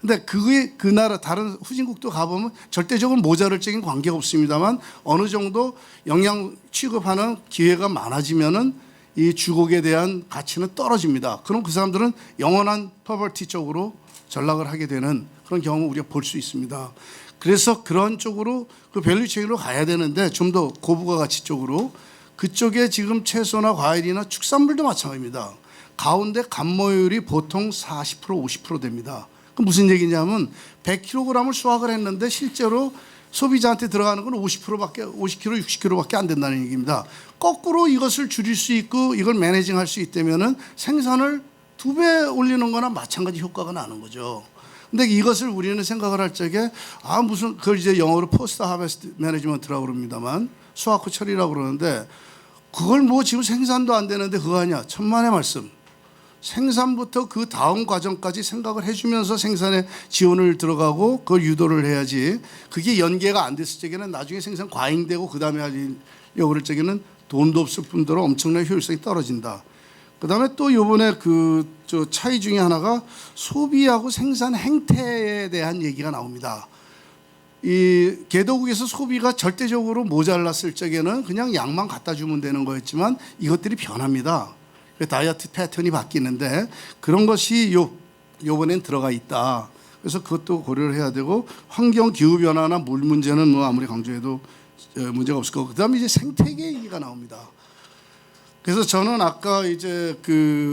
근데 그게 그 나라 다른 후진국도 가보면 절대적으로 모자랄 적인 관계가 없습니다만 어느 정도 영양 취급하는 기회가 많아지면은 이 주곡에 대한 가치는 떨어집니다. 그럼 그 사람들은 영원한 퍼버티 쪽으로 전락을 하게 되는 그런 경험을 우리가 볼 수 있습니다. 그래서 그런 쪽으로 그 밸류체인으로 가야 되는데 좀 더 고부가 가치 쪽으로 그쪽에 지금 채소나 과일이나 축산물도 마찬가지입니다. 가운데 감모율이 보통 40% 50% 됩니다. 그 무슨 얘기냐면 100kg을 수확을 했는데 실제로 소비자한테 들어가는 건 50%밖에 50kg, 60kg밖에 안 된다는 얘기입니다. 거꾸로 이것을 줄일 수 있고 이걸 매니징할 수 있다면은 생산을 2배 올리는 거나 마찬가지 효과가 나는 거죠. 근데 이것을 우리는 생각을 할 적에 무슨 그걸 이제 영어로 포스트 하베스트 매니지먼트라고 그럽니다만 수확 후 처리라고 그러는데 그걸 뭐 지금 생산도 안 되는데 그거 아니야. 천만의 말씀. 생산부터 그 다음 과정까지 생각을 해주면서 생산에 지원을 들어가고 그걸 유도를 해야지 그게 연계가 안 됐을 적에는 나중에 생산 과잉되고 그 다음에 하려고 그럴 적에는 돈도 없을 뿐더러 엄청난 효율성이 떨어진다. 그 다음에 또 요번에 저 차이 중에 하나가 소비하고 생산 행태에 대한 얘기가 나옵니다. 이 개도국에서 소비가 절대적으로 모자랐을 적에는 그냥 양만 갖다 주면 되는 거였지만 이것들이 변합니다. 다이어트 패턴이 바뀌는데 그런 것이 요번엔 들어가 있다. 그래서 그것도 고려를 해야 되고 환경 기후 변화나 물 문제는 뭐 아무리 강조해도 문제가 없을 거고 그다음에 이제 생태계 얘기가 나옵니다. 그래서 저는 아까 이제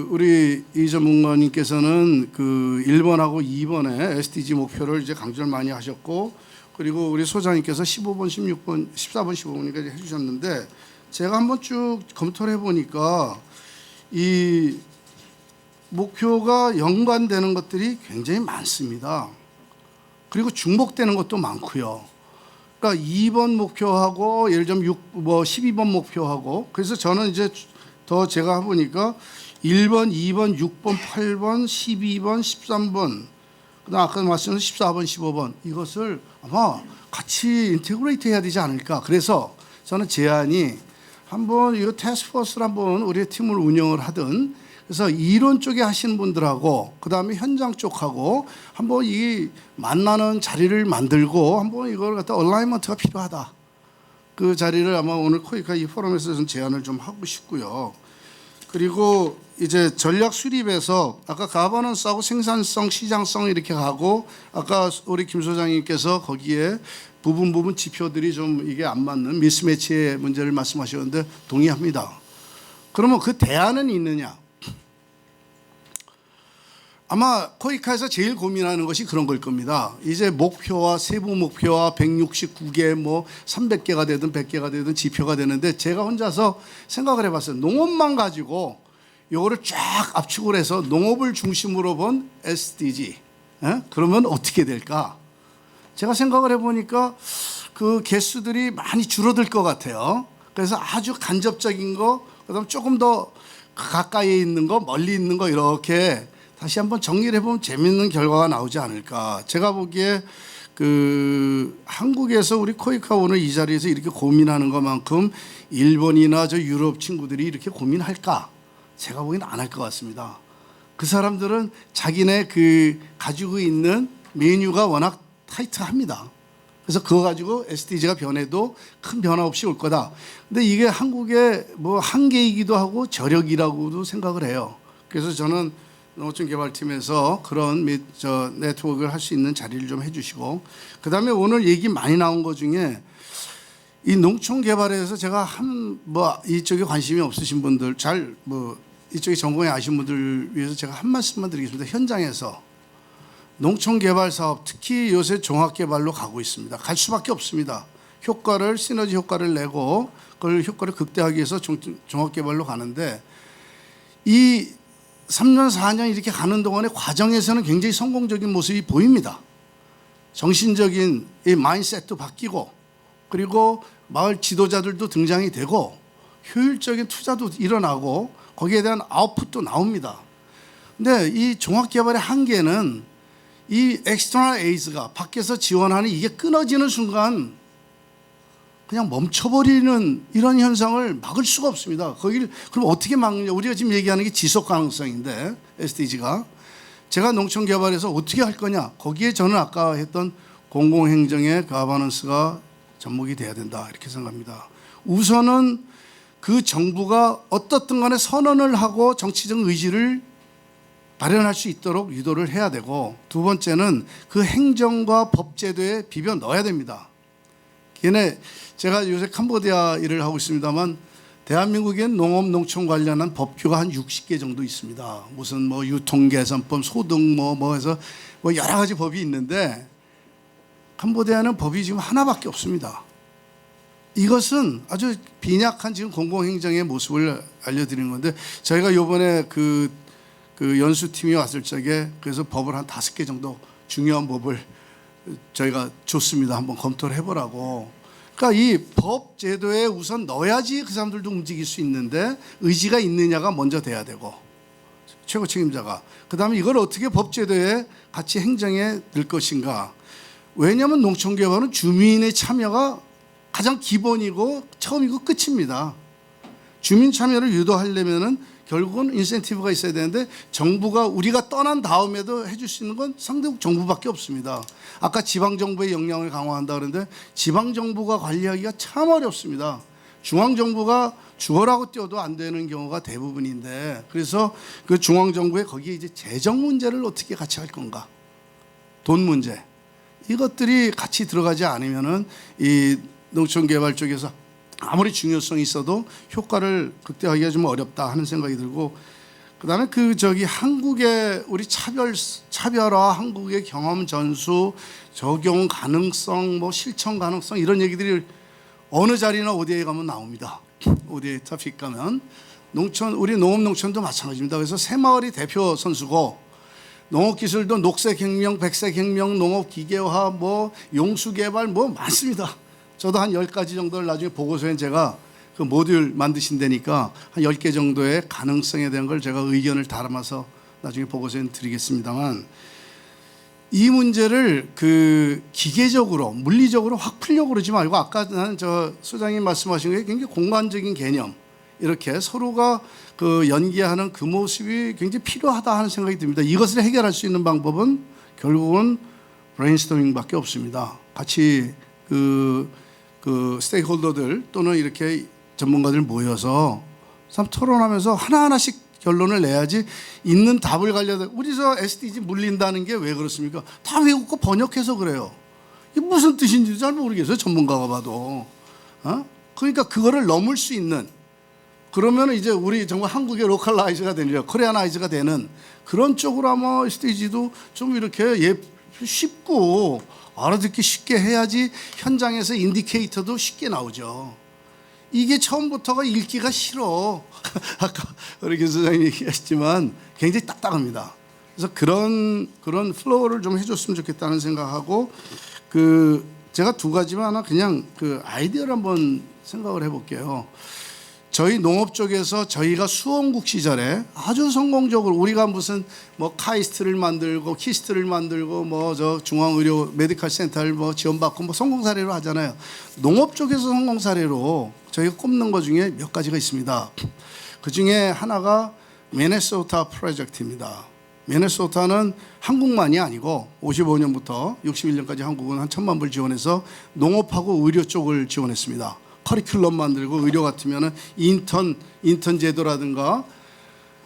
우리 이 전문가님께서는 1번하고 2번에 SDG 목표를 이제 강조를 많이 하셨고 그리고 우리 소장님께서 15번, 16번, 14번, 15번까지 해주셨는데 제가 한번 쭉 검토를 해보니까 이 목표가 연관되는 것들이 굉장히 많습니다. 그리고 중복되는 것도 많고요. 그러니까 2번 목표하고 예를 들면 12번 목표하고 그래서 저는 이제 더 제가 해보니까 1번, 2번, 6번, 8번, 12번, 13번 그다음 아까 말씀드린 14번, 15번 이것을 아마 같이 인테그레이트 해야 되지 않을까. 그래서 저는 제안이 한번 이 태스크포스를 한번 우리 팀을 운영을 하든 그래서 이론 쪽에 하시는 분들하고 그다음에 현장 쪽하고 한번 이 만나는 자리를 만들고 한번 이걸 갖다 얼라이먼트가 필요하다. 그 자리를 아마 오늘 코이카 이 포럼에서 좀 제안을 좀 하고 싶고요. 그리고 이제 전략 수립에서 아까 가버넌스하고 생산성, 시장성 이렇게 가고 아까 우리 김 소장님께서 거기에 부분 지표들이 좀 이게 안 맞는 미스매치의 문제를 말씀하셨는데 동의합니다. 그러면 그 대안은 있느냐? 아마 코이카에서 제일 고민하는 것이 그런 걸 겁니다. 이제 목표와 세부 목표와 169개 뭐 300개가 되든 100개가 되든 지표가 되는데 제가 혼자서 생각을 해봤어요. 농업만 가지고 이거를 쫙 압축을 해서 농업을 중심으로 본 SDG 그러면 어떻게 될까? 제가 생각을 해보니까 그 개수들이 많이 줄어들 것 같아요. 그래서 아주 간접적인 거, 그다음 조금 더 가까이에 있는 거, 멀리 있는 거 이렇게 다시 한번 정리를 해보면 재밌는 결과가 나오지 않을까. 제가 보기에 한국에서 우리 코이카 오늘 이 자리에서 이렇게 고민하는 것만큼 일본이나 저 유럽 친구들이 이렇게 고민할까? 제가 보기에는 안 할 것 같습니다. 그 사람들은 자기네 가지고 있는 메뉴가 워낙 타이트합니다. 그래서 그거 가지고 SDG가 변해도 큰 변화 없이 올 거다. 근데 이게 한국의 뭐 한계이기도 하고 저력이라고도 생각을 해요. 그래서 저는 농어촌 개발팀에서 그런 네트워크를 할 수 있는 자리를 좀 해주시고, 그다음에 오늘 얘기 많이 나온 것 중에 이 농촌 개발에 대해서 제가 이쪽에 관심이 없으신 분들, 이쪽에 전공에 아신 분들 위해서 제가 한 말씀만 드리겠습니다. 현장에서 농촌 개발 사업, 특히 요새 종합 개발로 가고 있습니다. 갈 수밖에 없습니다. 시너지 효과를 내고 그걸 효과를 극대화하기 위해서 종합 개발로 가는데, 이 3년 4년 이렇게 가는 동안에 과정에서는 굉장히 성공적인 모습이 보입니다. 정신적인 이 마인드셋도 바뀌고, 그리고 마을 지도자들도 등장이 되고, 효율적인 투자도 일어나고, 거기에 대한 아웃풋도 나옵니다. 근데 이 종합개발의 한계는 이 엑스터널 에이즈가 밖에서 지원하는 이게 끊어지는 순간 그냥 멈춰버리는 이런 현상을 막을 수가 없습니다. 거기를 그럼 어떻게 막느냐? 우리가 지금 얘기하는 게 지속 가능성인데, SDG가 제가 농촌 개발에서 어떻게 할 거냐? 거기에 저는 아까 했던 공공행정의 가버넌스가 접목이 돼야 된다, 이렇게 생각합니다. 우선은 그 정부가 어떻든 간에 선언을 하고 정치적 의지를 발현할 수 있도록 유도를 해야 되고, 두 번째는 그 행정과 법제도에 비벼 넣어야 됩니다. 제가 요새 캄보디아 일을 하고 있습니다만, 대한민국엔 농업 농촌 관련한 법규가 한 60개 정도 있습니다. 무슨 뭐 유통개선법, 소득 해서 여러 가지 법이 있는데, 캄보디아는 법이 지금 하나밖에 없습니다. 이것은 아주 빈약한 지금 공공행정의 모습을 알려드리는 건데, 저희가 요번에 그 연수팀이 왔을 적에 그래서 법을 한 5개 정도 중요한 법을 저희가 줬습니다. 한번 검토를 해보라고. 그러니까 이 법 제도에 우선 넣어야지 그 사람들도 움직일 수 있는데, 의지가 있느냐가 먼저 돼야 되고, 최고 책임자가. 그다음에 이걸 어떻게 법 제도에 같이 행정에 넣을 것인가. 왜냐하면 농촌 개발은 주민의 참여가 가장 기본이고 처음이고 끝입니다. 주민 참여를 유도하려면은 결국은 인센티브가 있어야 되는데, 정부가 우리가 떠난 다음에도 해줄 수 있는 건 상대국 정부밖에 없습니다. 아까 지방정부의 역량을 강화한다 그러는데, 지방정부가 관리하기가 참 어렵습니다. 중앙정부가 죽어라고 뛰어도 안 되는 경우가 대부분인데, 그래서 그 중앙정부에 거기에 이제 재정 문제를 어떻게 같이 할 건가, 돈 문제, 이것들이 같이 들어가지 않으면은 이 농촌개발 쪽에서 아무리 중요성이 있어도 효과를 극대화하기가 좀 어렵다 하는 생각이 들고, 그다음에 한국의 우리 차별화, 한국의 경험 전수, 적용 가능성, 실천 가능성, 이런 얘기들이 어느 자리나 어디에 가면 나옵니다. 어디에 토픽 가면 우리 농업 농촌도 마찬가지입니다. 그래서 새마을이 대표 선수고, 농업기술도 녹색혁명, 백색혁명, 농업기계화, 용수개발 많습니다. 저도 한 10가지 정도를 나중에 보고서에 제가 그 모듈 만드신다니까 한 10개 정도의 가능성에 대한 걸 제가 의견을 담아서 나중에 보고서에 드리겠습니다만, 이 문제를 기계적으로, 물리적으로 확 풀려고 그러지 말고, 아까 소장님 말씀하신 게 굉장히 공간적인 개념, 이렇게 서로가 연계하는 그 모습이 굉장히 필요하다 하는 생각이 듭니다. 이것을 해결할 수 있는 방법은 결국은 브레인스토밍밖에 없습니다. 같이 스테이크홀더들 또는 이렇게 전문가들 모여서 토론하면서 하나하나씩 결론을 내야지, 있는 답을 가려다 우리 SDG 물린다는 게 왜 그렇습니까? 다 외국어 번역해서 그래요. 이게 무슨 뜻인지 잘 모르겠어요, 전문가가 봐도. 그러니까 그거를 넘을 수 있는, 그러면 이제 우리 정말 한국의 로컬라이즈가 되는, 코리아나이즈가 되는 그런 쪽으로 아마 SDG도 좀 이렇게 쉽고 알아듣기 쉽게 해야지 현장에서 인디케이터도 쉽게 나오죠. 이게 처음부터가 읽기가 싫어. 아까 우리 교수장님 얘기하셨지만 굉장히 딱딱합니다. 그래서 그런 플로우를 좀 해줬으면 좋겠다는 생각하고, 제가 2가지만 하나 그냥 아이디어를 한번 생각을 해볼게요. 저희 농업 쪽에서 저희가 수원국 시절에 아주 성공적으로 우리가 무슨 카이스트를 만들고 키스트를 만들고 중앙의료 메디컬 센터를 지원받고 성공 사례로 하잖아요. 농업 쪽에서 성공 사례로 저희가 꼽는 것 중에 몇 가지가 있습니다. 그 중에 하나가 미네소타 프로젝트입니다. 미네소타는 한국만이 아니고 55년부터 61년까지 한국은 한 1,000만 불 지원해서 농업하고 의료 쪽을 지원했습니다. 커리큘럼 만들고 의료 같으면은 인턴 제도라든가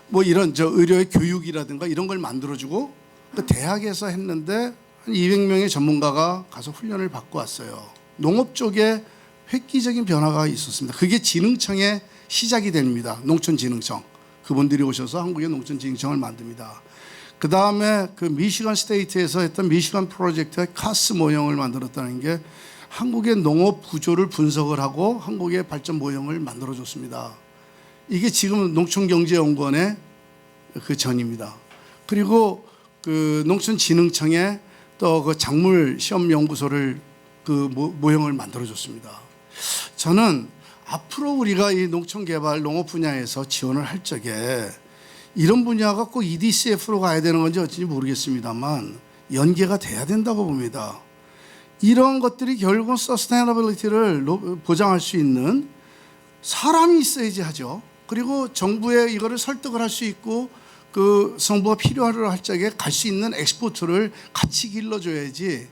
뭐 이런 의료의 교육이라든가 이런 걸 만들어주고 그 대학에서 했는데 한 200명의 전문가가 가서 훈련을 받고 왔어요. 농업 쪽에 획기적인 변화가 있었습니다. 그게 진흥청의 시작이 됩니다. 농촌진흥청. 그분들이 오셔서 한국의 농촌진흥청을 만듭니다. 그 다음에 그 미시간 스테이트에서 했던 미시간 프로젝트의 카스 모형을 만들었다는 게 한국의 농업 구조를 분석을 하고 한국의 발전 모형을 만들어줬습니다. 이게 지금 농촌경제연구원의 그 전입니다. 그리고 그 농촌진흥청에 또 그 작물 시험 연구소를 그 모형을 만들어줬습니다. 저는 앞으로 우리가 이 농촌개발 농업 분야에서 지원을 할 적에 이런 분야가 꼭 EDCF로 가야 되는 건지 어쩐지 모르겠습니다만 연계가 돼야 된다고 봅니다. 이런 것들이 결국은 서스테이너빌리티를 보장할 수 있는 사람이 있어야지 하죠. 그리고 정부에 이거를 설득을 할 수 있고 그 정부가 필요하려 할 적에 갈 수 있는 엑스포트를 같이 길러줘야지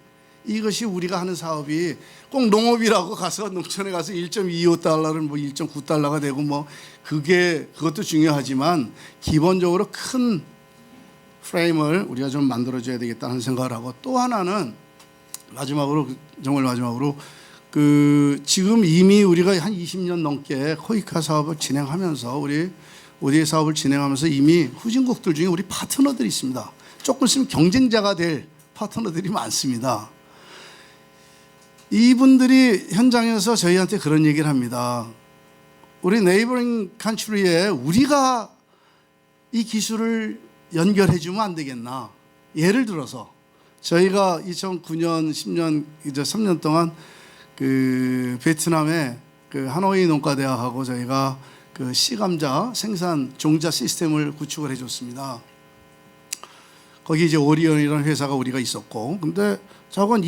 이것이 우리가 하는 사업이 꼭 농업이라고 가서 농촌에 가서 1.25달러를 뭐 1.9달러가 되고 뭐 그것도 중요하지만 기본적으로 큰 프레임을 우리가 좀 만들어줘야 되겠다는 생각을 하고 또 하나는 정말 마지막으로 그 지금 이미 우리가 한 20년 넘게 코이카 사업을 진행하면서 우리 ODA 사업을 진행하면서 이미 후진국들 중에 우리 파트너들이 있습니다. 조금 있으면 경쟁자가 될 파트너들이 많습니다. 이분들이 현장에서 저희한테 그런 얘기를 합니다. 우리 네이버링 컨트리에 우리가 이 기술을 연결해 주면 안 되겠나. 예를 들어서 저희가 2009년, 10년, 이제 3년 동안 그 베트남의 그 하노이 농가대학하고 저희가 그 씨감자 생산 종자 시스템을 구축을 해줬습니다. 거기 이제 오리온이라는 회사가 우리가 있었고, 근데 저건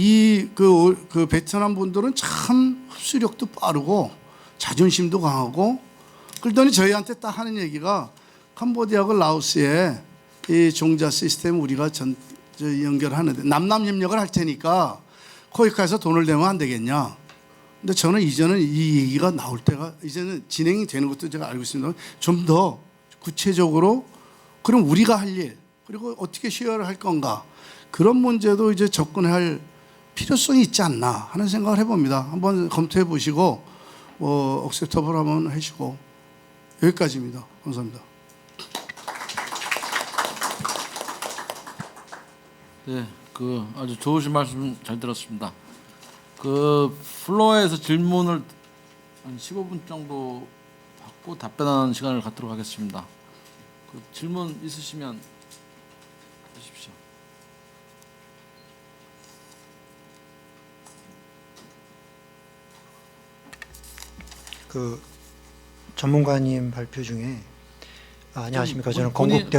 그 베트남 분들은 참 흡수력도 빠르고 자존심도 강하고 그러더니 저희한테 딱 하는 얘기가 캄보디아하고 라오스에 이 종자 시스템 우리가 연결하는데 남남협력을 할 테니까 코이카에서 돈을 내면 안 되겠냐. 근데 저는 이제는 이 얘기가 나올 때가 이제는 진행이 되는 것도 제가 알고 있습니다. 좀 더 구체적으로 그럼 우리가 할 일 그리고 어떻게 쉐어를 할 건가 그런 문제도 이제 접근할 필요성이 있지 않나 하는 생각을 해봅니다. 한번 검토해 보시고 억셉터블 한번 하시고 여기까지입니다. 감사합니다. 네, 그 아주 좋으신 말씀 잘 들었습니다. 그 플로어에서 질문을 한 15분 정도 받고 답변하는 시간을 갖도록 하겠습니다. 그 질문 있으시면 주십시오. 그 전문가님 발표 중에 안녕하십니까. 저는 본인-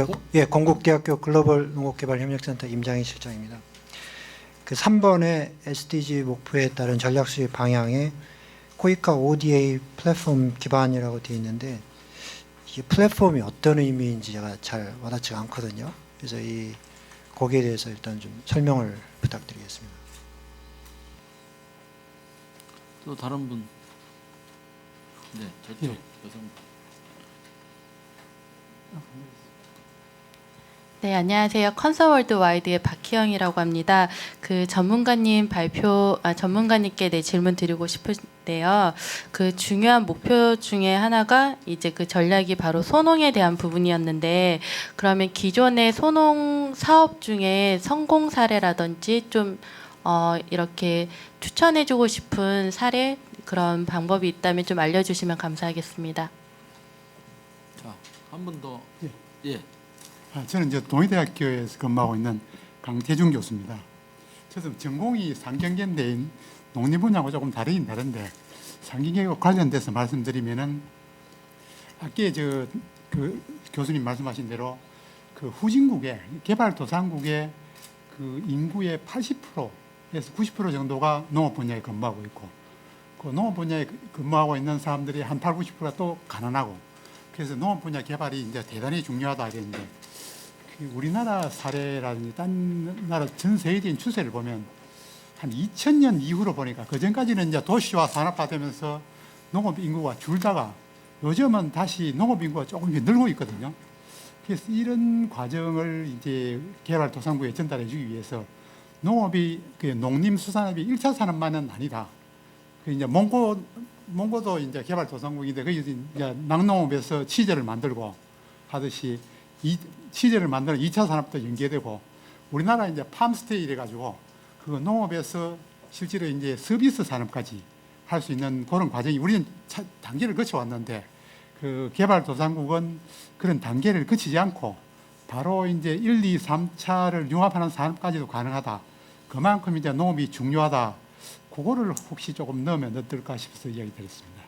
건국대학교 글로벌 농업개발협력센터 임장희 실장입니다. 그 3번의 SDG 목표에 따른 전략 수립 방향에 코이카 ODA 플랫폼 기반이라고 되어 있는데 이 플랫폼이 어떤 의미인지 제가 잘 와닿지가 않거든요. 그래서 거기에 대해서 일단 좀 설명을 부탁드리겠습니다. 또 다른 분. 네, 저쪽 여성. 네, 안녕하세요. 컨서월드 와이드의 박희영이라고 합니다. 그 전문가님께 질문 드리고 싶은데요. 그 중요한 목표 중에 하나가 이제 그 전략이 바로 소농에 대한 부분이었는데 그러면 기존의 소농 사업 중에 성공 사례라든지 좀 이렇게 추천해주고 싶은 사례 그런 방법이 있다면 좀 알려주시면 감사하겠습니다. 자, 한 분 더. 예. 저는 이제 동의대학교에서 근무하고 있는 강태중 교수입니다. 저도 전공이 상경계인데 농림 분야하고 조금 다르긴 다른데 상경계와 관련돼서 말씀드리면은 아까 그 교수님 말씀하신 대로 그 후진국의 개발도상국의 그 인구의 80%에서 90% 정도가 농업 분야에 근무하고 있고 그 농업 분야에 근무하고 있는 사람들이 한 80, 90%가 또 가난하고 그래서 농업 분야 개발이 이제 대단히 중요하다 이랬는데 우리나라 사례라든지 딴 나라 전 세계적인 추세를 보면 한 2000년 이후로 보니까 그 전까지는 이제 도시화 산업화되면서 농업 인구가 줄다가 요즘은 다시 농업 인구가 조금씩 늘고 있거든요. 그래서 이런 과정을 이제 개발도상국에 전달해 주기 위해서 농업이 그 농림수산업이 1차 산업만은 아니다. 그 이제 몽고도 이제 개발도상국인데 그 이제 낙농업에서 치즈를 만들고 하듯이 치즈를 만드는 2차 산업도 연계되고 우리나라 이제 팜스테이 이래 가지고 그 농업에서 실제로 이제 서비스 산업까지 할 수 있는 그런 과정이 우리는 단계를 거쳐 왔는데 그 개발도상국은 그런 단계를 거치지 않고 바로 이제 1, 2, 3차를 융합하는 산업까지도 가능하다. 그만큼 이제 농업이 중요하다. 그거를 혹시 조금 넣으면 어떨까 싶어서 이야기 드렸습니다.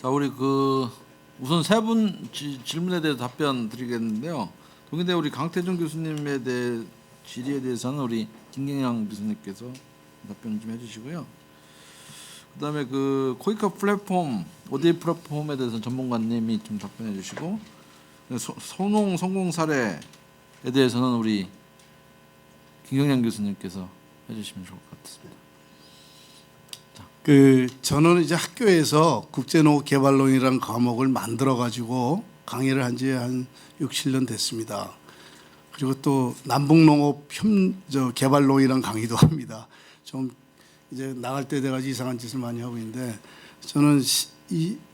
자, 우리 우선 세 분 질문에 대해서 답변 드리겠는데요. 동의대 우리 강태준 교수님에 대해 질의에 대해서는 우리 김경양 교수님께서 답변 좀 해주시고요. 그다음에 코이카 플랫폼, ODA 플랫폼에 대해서 전문가님이 좀 답변해 주시고, 소농 성공 사례에 대해서는 우리 김경양 교수님께서 해주시면 좋을 것 같습니다. 저는 이제 학교에서 국제농업 개발론이라는 과목을 만들어 가지고 강의를 한 지 한 6, 7년 됐습니다. 그리고 또 남북농업 개발론이라는 강의도 합니다. 좀 이제 나갈 때 돼가지고 이상한 짓을 많이 하고 있는데 저는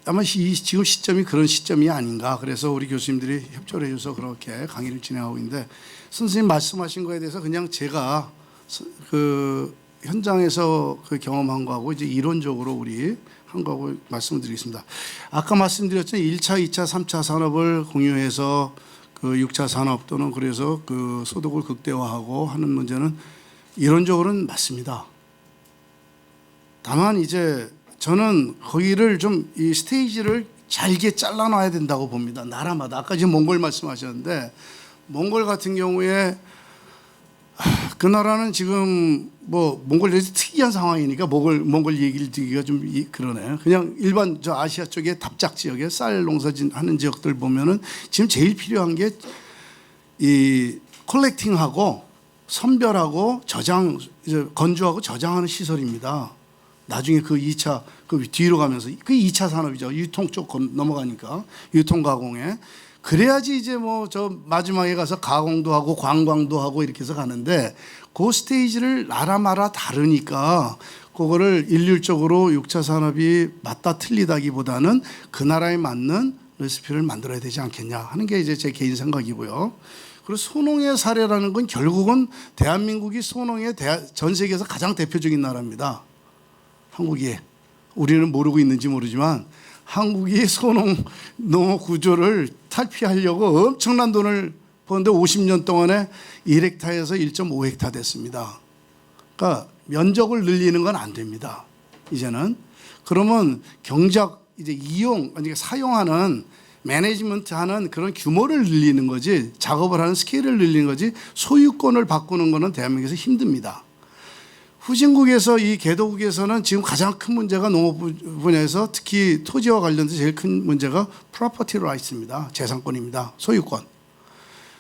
아마 지금 시점이 그런 시점이 아닌가. 그래서 우리 교수님들이 협조를 해줘서 그렇게 강의를 진행하고 있는데 선생님 말씀하신 거에 대해서 그냥 제가 현장에서 경험한 거하고 이제 이론적으로 우리 한 거하고 말씀을 드리겠습니다. 아까 말씀드렸죠. 1차, 2차, 3차 산업을 공유해서 6차 산업 또는 그래서 소득을 극대화하고 하는 문제는 이론적으로는 맞습니다. 다만 이제 저는 거기를 좀 이 스테이지를 잘게 잘라놔야 된다고 봅니다. 나라마다. 아까 지금 몽골 말씀하셨는데 몽골 같은 경우에 그 나라는 지금 몽골에서 특이한 상황이니까 몽골 얘기를 드리기가 좀 그러네. 그냥 일반 저 아시아 쪽에 답작 지역에 쌀 농사 하는 지역들 보면은 지금 제일 필요한 게 이 컬렉팅하고 선별하고 건조하고 저장하는 시설입니다. 나중에 2차 뒤로 가면서 2차 산업이죠. 유통 쪽 넘어가니까 유통 가공에. 그래야지 이제 저 마지막에 가서 가공도 하고 관광도 하고 이렇게 해서 가는데 그 스테이지를 나라마다 다르니까 그거를 일률적으로 6차 산업이 맞다 틀리다기보다는 그 나라에 맞는 레시피를 만들어야 되지 않겠냐 하는 게 이제 제 개인 생각이고요. 그리고 소농의 사례라는 건 결국은 대한민국이 소농의 전 세계에서 가장 대표적인 나라입니다. 한국이. 우리는 모르고 있는지 모르지만 한국이 농업 구조를 탈피하려고 엄청난 돈을 버는데 50년 동안에 1헥타에서 1.5헥타 됐습니다. 그러니까 면적을 늘리는 건 안 됩니다. 이제는. 그러면 이제 그러니까 사용하는 매니지먼트하는 그런 규모를 늘리는 거지 작업을 하는 스케일을 늘리는 거지 소유권을 바꾸는 거는 대한민국에서 힘듭니다. 후진국에서 이 개도국에서는 지금 가장 큰 문제가 농업 분야에서 특히 토지와 관련돼서 제일 큰 문제가 프로퍼티 라이츠입니다. 재산권입니다. 소유권.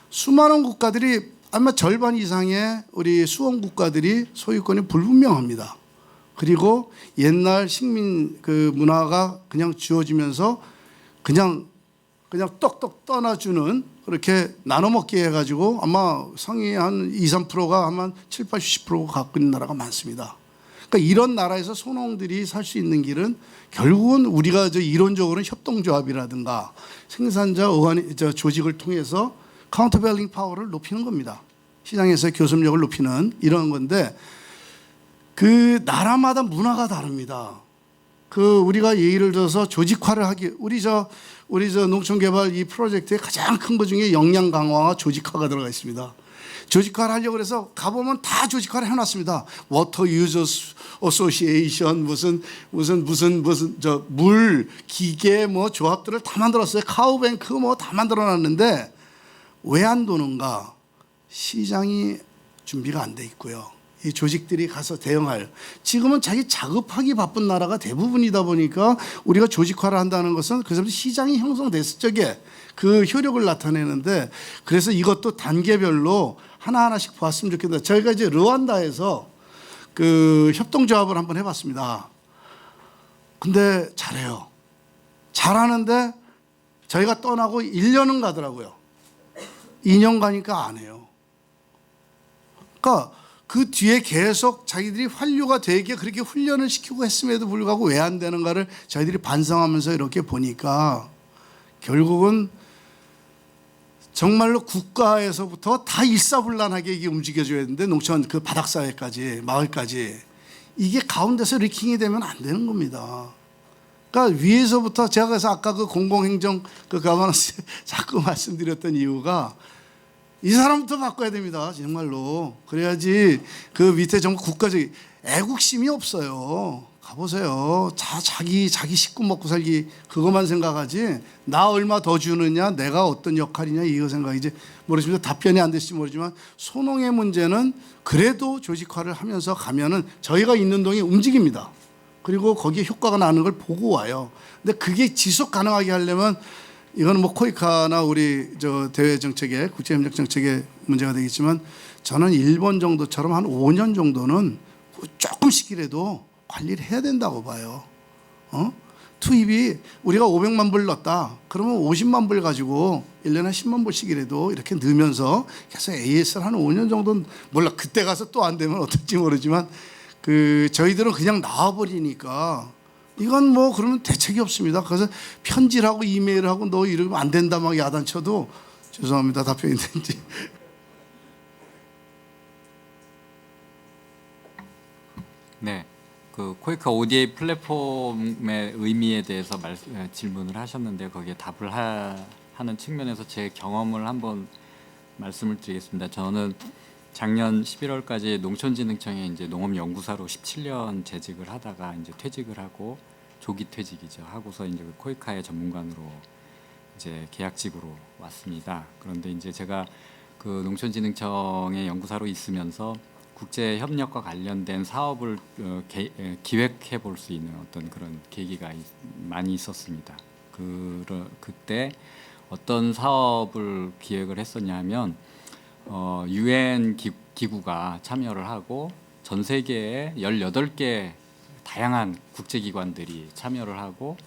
수많은 국가들이 아마 절반 이상의 우리 수원 국가들이 소유권이 불분명합니다. 그리고 옛날 식민 문화가 그냥 주어지면서 그냥 떡떡 떠나주는 그렇게 나눠 먹게 해가지고 아마 상위 한 2, 3%가 아마 7, 80%가 갖고 있는 나라가 많습니다. 그러니까 이런 나라에서 소농들이 살 수 있는 길은 결국은 우리가 이론적으로는 협동조합이라든가 생산자 조직을 통해서 카운터밸링 파워를 높이는 겁니다. 시장에서 교섭력을 높이는 이런 건데 나라마다 문화가 다릅니다. 우리가 예를 들어서 조직화를 우리 농촌개발 이 프로젝트의 가장 큰 것 중에 역량 강화와 조직화가 들어가 있습니다. 조직화를 하려고 해서 가보면 다 조직화를 해놨습니다. 워터 유저스 어소시에이션 무슨 물 기계 조합들을 다 만들었어요. 카우뱅크 다 만들어놨는데 왜 안 도는가? 시장이 준비가 안 돼 있고요. 이 조직들이 가서 대응할. 지금은 자기 자급하기 바쁜 나라가 대부분이다 보니까 우리가 조직화를 한다는 것은 그 사람들 시장이 형성됐을 적에 그 효력을 나타내는데, 그래서 이것도 단계별로 하나하나씩 보았으면 좋겠다. 저희가 이제 르완다에서 그 협동조합을 한번 해봤습니다. 근데 잘해요. 잘하는데 저희가 떠나고 1년은 가더라고요. 2년 가니까 안 해요. 그러니까 그 뒤에 계속 자기들이 환류가 되게 그렇게 훈련을 시키고 했음에도 불구하고 왜 안 되는가를 저희들이 반성하면서 이렇게 보니까 결국은 정말로 국가에서부터 다 일사불란하게 이게 움직여줘야 되는데, 농촌 그 바닥사회까지 마을까지 이게 가운데서 리킹이 되면 안 되는 겁니다. 그러니까 위에서부터, 제가 그래서 아까 그 공공행정 그 가버넌스 자꾸 말씀드렸던 이유가 이 사람부터 바꿔야 됩니다. 정말로. 그래야지 그 밑에 정말 국가적 애국심이 없어요. 가보세요. 자기 식구 먹고 살기 그것만 생각하지, 나 얼마 더 주느냐, 내가 어떤 역할이냐, 이거 생각이지. 모르겠습니다. 답변이 안 됐을지 모르지만 소농의 문제는 그래도 조직화를 하면서 가면은 저희가 있는 동에 움직입니다. 그리고 거기에 효과가 나는 걸 보고 와요. 근데 그게 지속 가능하게 하려면 이거는 뭐 코이카나 우리 저 대외 정책의 국제협력 정책의 문제가 되겠지만, 저는 일본 정도처럼 한 5년 정도는 조금씩이라도 관리를 해야 된다고 봐요. 투입이 우리가 500만 불 넣었다. 그러면 50만 불 가지고 1년에 10만 불씩이라도 이렇게 넣으면서 계속 AS를 한 5년 정도는, 몰라 그때 가서 또 안 되면 어떨지 모르지만 그 저희들은 그냥 나와버리니까 이건 뭐 그러면 대책이 없습니다. 그래서 편지를 하고 이메일을 하고 너 이러면 안 된다 막 야단쳐도, 죄송합니다. 답변이 된지. 네, 그 코이카 ODA 플랫폼의 의미에 대해서 질문을 하셨는데, 거기에 답을 하는 측면에서 제 경험을 한번 말씀을 드리겠습니다. 저는 작년 11월까지 농촌진흥청에 이제 농업연구사로 17년 재직을 하다가 이제 퇴직을 하고, 조기 퇴직이죠. 하고서 이제 코이카의 전문관으로 이제 계약직으로 왔습니다. 그런데 이제 제가 그 농촌진흥청의 연구사로 있으면서 국제 협력과 관련된 사업을 기획해 볼 수 있는 어떤 그런 계기가 많이 있었습니다. 그때 어떤 사업을 기획을 했었냐면, UN 기구가 참여를 하고 전 세계에 18개 다양한 국제기관들이 참여를 하고,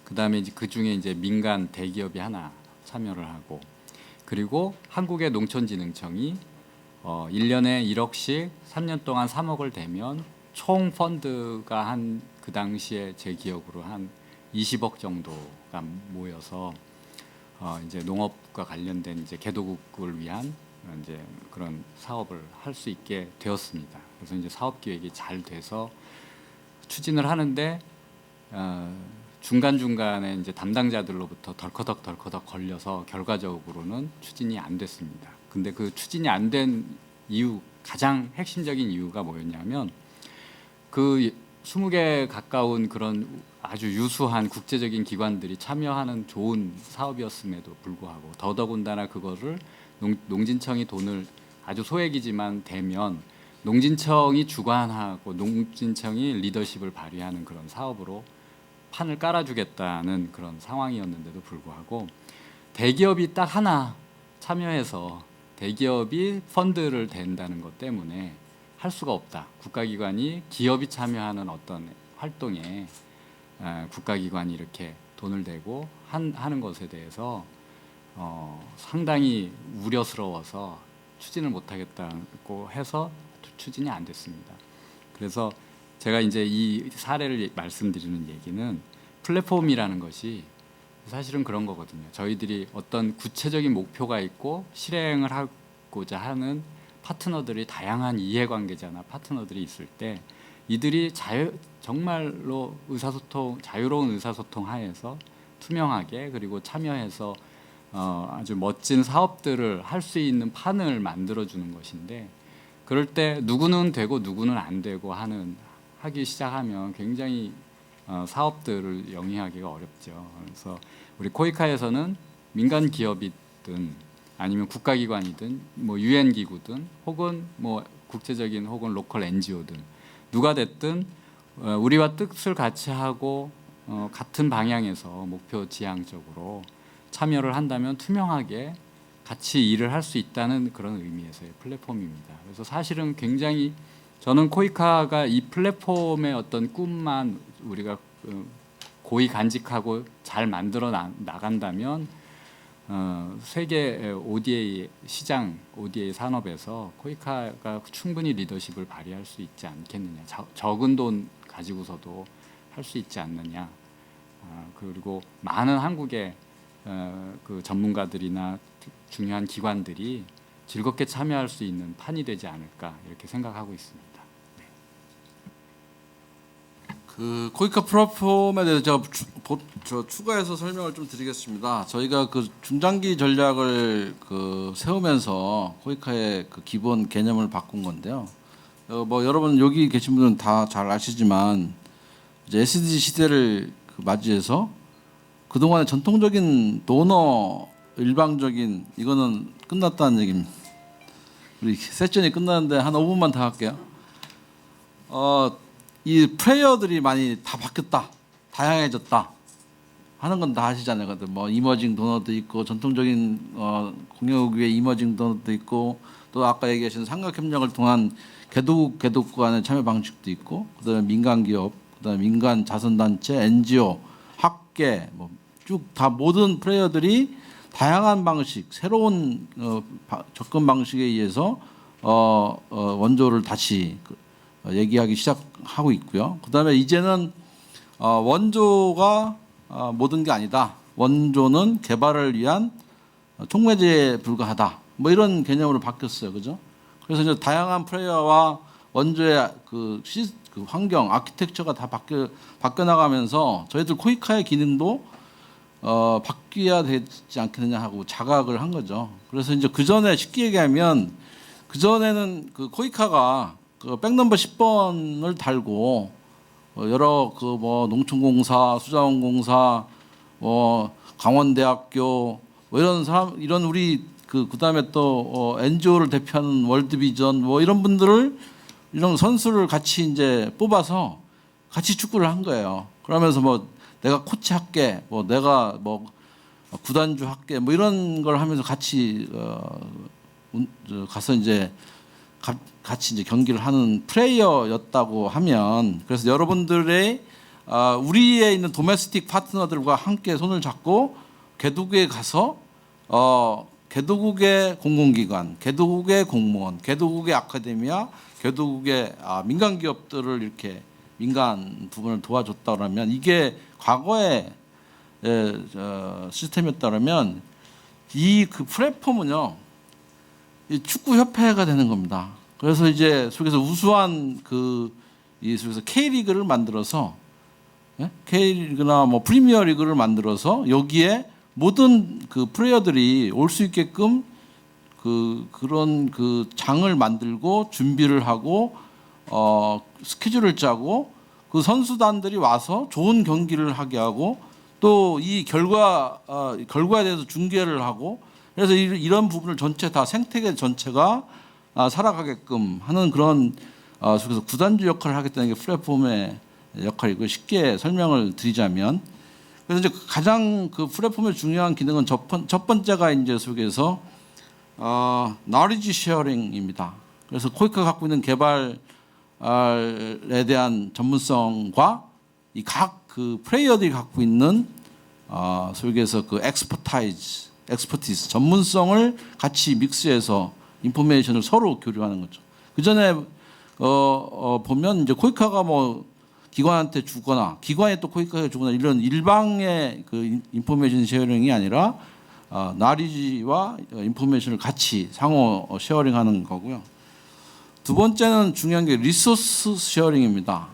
그다음에 이제 그 중에 이제 민간 대기업이 하나 참여를 하고, 그리고 한국의 농촌진흥청이 1년에 1억씩 3년 동안 3억을 대면 총 펀드가 한 그 당시에 제 기억으로 한 20억 정도가 모여서 이제 농업과 관련된 이제 개도국을 위한 이제 그런 사업을 할 수 있게 되었습니다. 그래서 이제 사업 기획이 잘 돼서 추진을 하는데 중간 중간에 이제 담당자들로부터 덜커덕 걸려서 결과적으로는 추진이 안 됐습니다. 근데 그 추진이 안 된 이유, 가장 핵심적인 이유가 뭐였냐면, 그 20개 가까운 그런 아주 유수한 국제적인 기관들이 참여하는 좋은 사업이었음에도 불구하고, 더더군다나 그거를 농진청이 돈을 아주 소액이지만 대면 농진청이 주관하고 농진청이 리더십을 발휘하는 그런 사업으로 판을 깔아주겠다는 그런 상황이었는데도 불구하고, 대기업이 딱 하나 참여해서 대기업이 펀드를 댄다는 것 때문에 할 수가 없다. 국가기관이 기업이 참여하는 어떤 활동에 국가기관이 이렇게 돈을 대고 하는 것에 대해서 상당히 우려스러워서 추진을 못하겠다고 해서 추진이 안 됐습니다. 그래서 제가 이제 이 사례를 말씀드리는 얘기는, 플랫폼이라는 것이 사실은 그런 거거든요. 저희들이 어떤 구체적인 목표가 있고 실행을 하고자 하는 파트너들이, 다양한 이해관계자나 파트너들이 있을 때 이들이 정말로 자유로운 의사소통 하에서 투명하게, 그리고 참여해서 아주 멋진 사업들을 할 수 있는 판을 만들어주는 것인데, 그럴 때 누구는 되고 누구는 안 되고 하기 시작하면 굉장히 사업들을 영위하기가 어렵죠. 그래서 우리 코이카에서는 민간 기업이든 아니면 국가기관이든 뭐 UN 기구든 혹은 뭐 국제적인 혹은 로컬 NGO든 누가 됐든 우리와 뜻을 같이 하고 같은 방향에서 목표 지향적으로 참여를 한다면 투명하게 같이 일을 할 수 있다는 그런 의미에서의 플랫폼입니다. 그래서 사실은 굉장히 저는 코이카가 이 플랫폼의 어떤 꿈만 우리가 고이 간직하고 잘 만들어 나간다면 세계 ODA 시장, ODA 산업에서 코이카가 충분히 리더십을 발휘할 수 있지 않겠느냐. 적은 돈 가지고서도 할 수 있지 않느냐. 그리고 많은 한국의 그 전문가들이나 중요한 기관들이 즐겁게 참여할 수 있는 판이 되지 않을까 이렇게 생각하고 있습니다. 그 코이카 플랫폼에 대해서 제가 추가해서 설명을 좀 드리겠습니다. 저희가 그 중장기 전략을 그 세우면서 코이카의 그 기본 개념을 바꾼 건데요. 뭐 여러분 여기 계신 분들은 다 잘 아시지만 이제 SDG 시대를 그 맞이해서 그동안의 전통적인 도너 일방적인 이거는 끝났다는 얘기입니다. 우리 세션이 끝났는데 한 5분만 더 할게요. 이 플레이어들이 많이 다 바뀌었다, 다양해졌다 하는 건 다 아시잖아요. 뭐 이머징 도너도 있고 전통적인 공유국 외 이머징 도너도 있고 또 아까 얘기하신 삼각협력을 통한 개도국 간의 참여 방식도 있고 그다음에 민간 기업, 그다음에 민간 자선단체, NGO, 학계 뭐 쭉 다 모든 플레이어들이 다양한 방식, 새로운 접근 방식에 의해서 원조를 다시 얘기하기 시작하고 있고요. 그다음에 이제는 원조가 모든 게 아니다. 원조는 개발을 위한 촉매제에 불과하다. 뭐 이런 개념으로 바뀌었어요, 그죠? 그래서 이제 다양한 플레이어와 원조의 그 환경, 아키텍처가 다 바뀌어 나가면서 저희들 코이카의 기능도 바뀌어야 되지 않겠느냐 하고 자각을 한 거죠. 그래서 이제 그 전에 쉽게 얘기하면 그 전에는 그 코이카가 그 백넘버 10번을 달고 여러 그 뭐 농촌공사, 수자원공사, 뭐 강원대학교 뭐 이런 사람 이런 우리 그다음에 또 NGO를 대표하는 월드비전 뭐 이런 분들을 이런 선수를 같이 이제 뽑아서 같이 축구를 한 거예요. 그러면서 뭐 내가 코치 할게, 뭐 내가 뭐 구단주 할게, 뭐 이런 걸 하면서 같이 가서 이제 같이 이제 경기를 하는 플레이어였다고 하면 그래서 여러분들의 우리에 있는 도메스틱 파트너들과 함께 손을 잡고 개도국에 가서 개도국의 공공기관, 개도국의 공무원, 개도국의 아카데미아, 개도국의 민간 기업들을 이렇게 민간 부분을 도와줬다 그러면 이게 과거의 시스템이었다면 이 그 플랫폼은요 이 축구 협회가 되는 겁니다. 그래서 이제 속에서 우수한 이 속에서 K리그를 만들어서 K리그나 뭐 프리미어 리그를 만들어서 여기에 모든 그 플레이어들이 올 수 있게끔 그런 장을 만들고 준비를 하고 스케줄을 짜고 그 선수단들이 와서 좋은 경기를 하게 하고 또 이 결과에 대해서 중계를 하고 그래서 이런 부분을 전체 다 생태계 전체가 살아가게끔 하는 그런 속에서 구단주 역할을 하겠다는 게 플랫폼의 역할이고 쉽게 설명을 드리자면 그래서 이제 가장 그 플랫폼의 중요한 기능은 첫 번째가 이제 속에서 knowledge sharing입니다. 그래서 코이카가 갖고 있는 개발에 대한 전문성과 이 각 그 플레이어들이 갖고 있는 속에서 그 엑스퍼티스 전문성을 같이 믹스해서 인포메이션을 서로 교류하는 거죠. 그 전에 보면 이제 코이카가 뭐 기관한테 주거나 기관이 또 코이카에 주거나 이런 일방의 그 인포메이션 쉐어링이 아니라 나리지와 인포메이션을 같이 상호 쉐어링하는 거고요. 두 번째는 중요한 게 리소스 쉐어링입니다.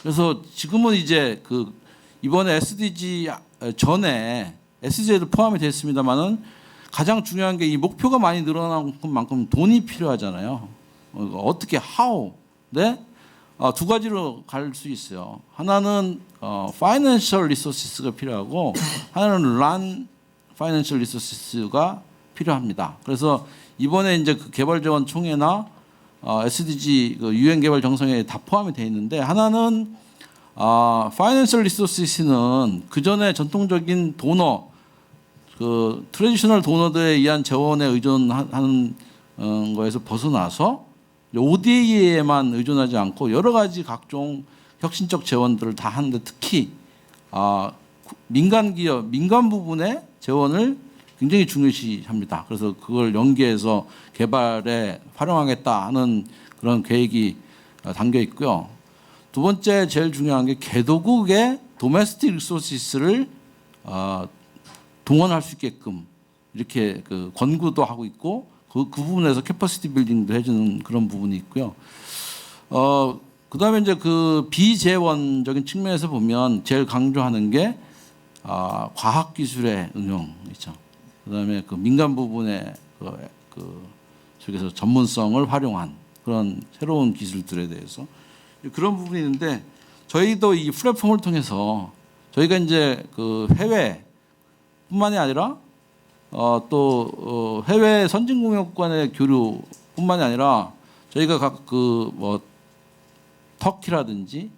그래서 지금은 이제 그 이번에 SDG 전에 SDG에도 포함이 됐습니다만은 가장 중요한 게 이 목표가 많이 늘어난 만큼 돈이 필요하잖아요. 어떻게 how? 네? 두 가지로 갈 수 있어요. 하나는 financial resources가 필요하고 하나는 run financial resources가 필요합니다. 그래서 이번에 이제 그 개발자원 총회나 SDG 그 유엔 개발 정성에 다 포함이 되어 있는데 하나는 Financial Resources는 그 전에 전통적인 도너 그 트래디셔널 도너들에 의한 재원에 의존하는 거에서 벗어나서 ODA에만 의존하지 않고 여러 가지 각종 혁신적 재원들을 다 하는데 특히 민간 기업, 민간 부분의 재원을 굉장히 중요시합니다. 그래서 그걸 연계해서 개발에 활용하겠다 하는 그런 계획이 담겨 있고요. 두 번째 제일 중요한 게 개도국의 도메스틱 리소시스를 동원할 수 있게끔 이렇게 그 권고도 하고 있고 그 부분에서 캐퍼시티 빌딩도 해주는 그런 부분이 있고요. 그다음에 이제 그 비재원적인 측면에서 보면 제일 강조하는 게 과학기술의 응용 있죠. 그다음에 그 민간 부분의 속에서 전문성을 활용한 그런 새로운 기술들에 대해서 그런 부분이 있는데 저희도 이 플랫폼을 통해서 저희가 이제 그 해외뿐만이 아니라 또 해외 선진공업 간의 교류뿐만이 아니라 저희가 각 그 뭐 터키라든지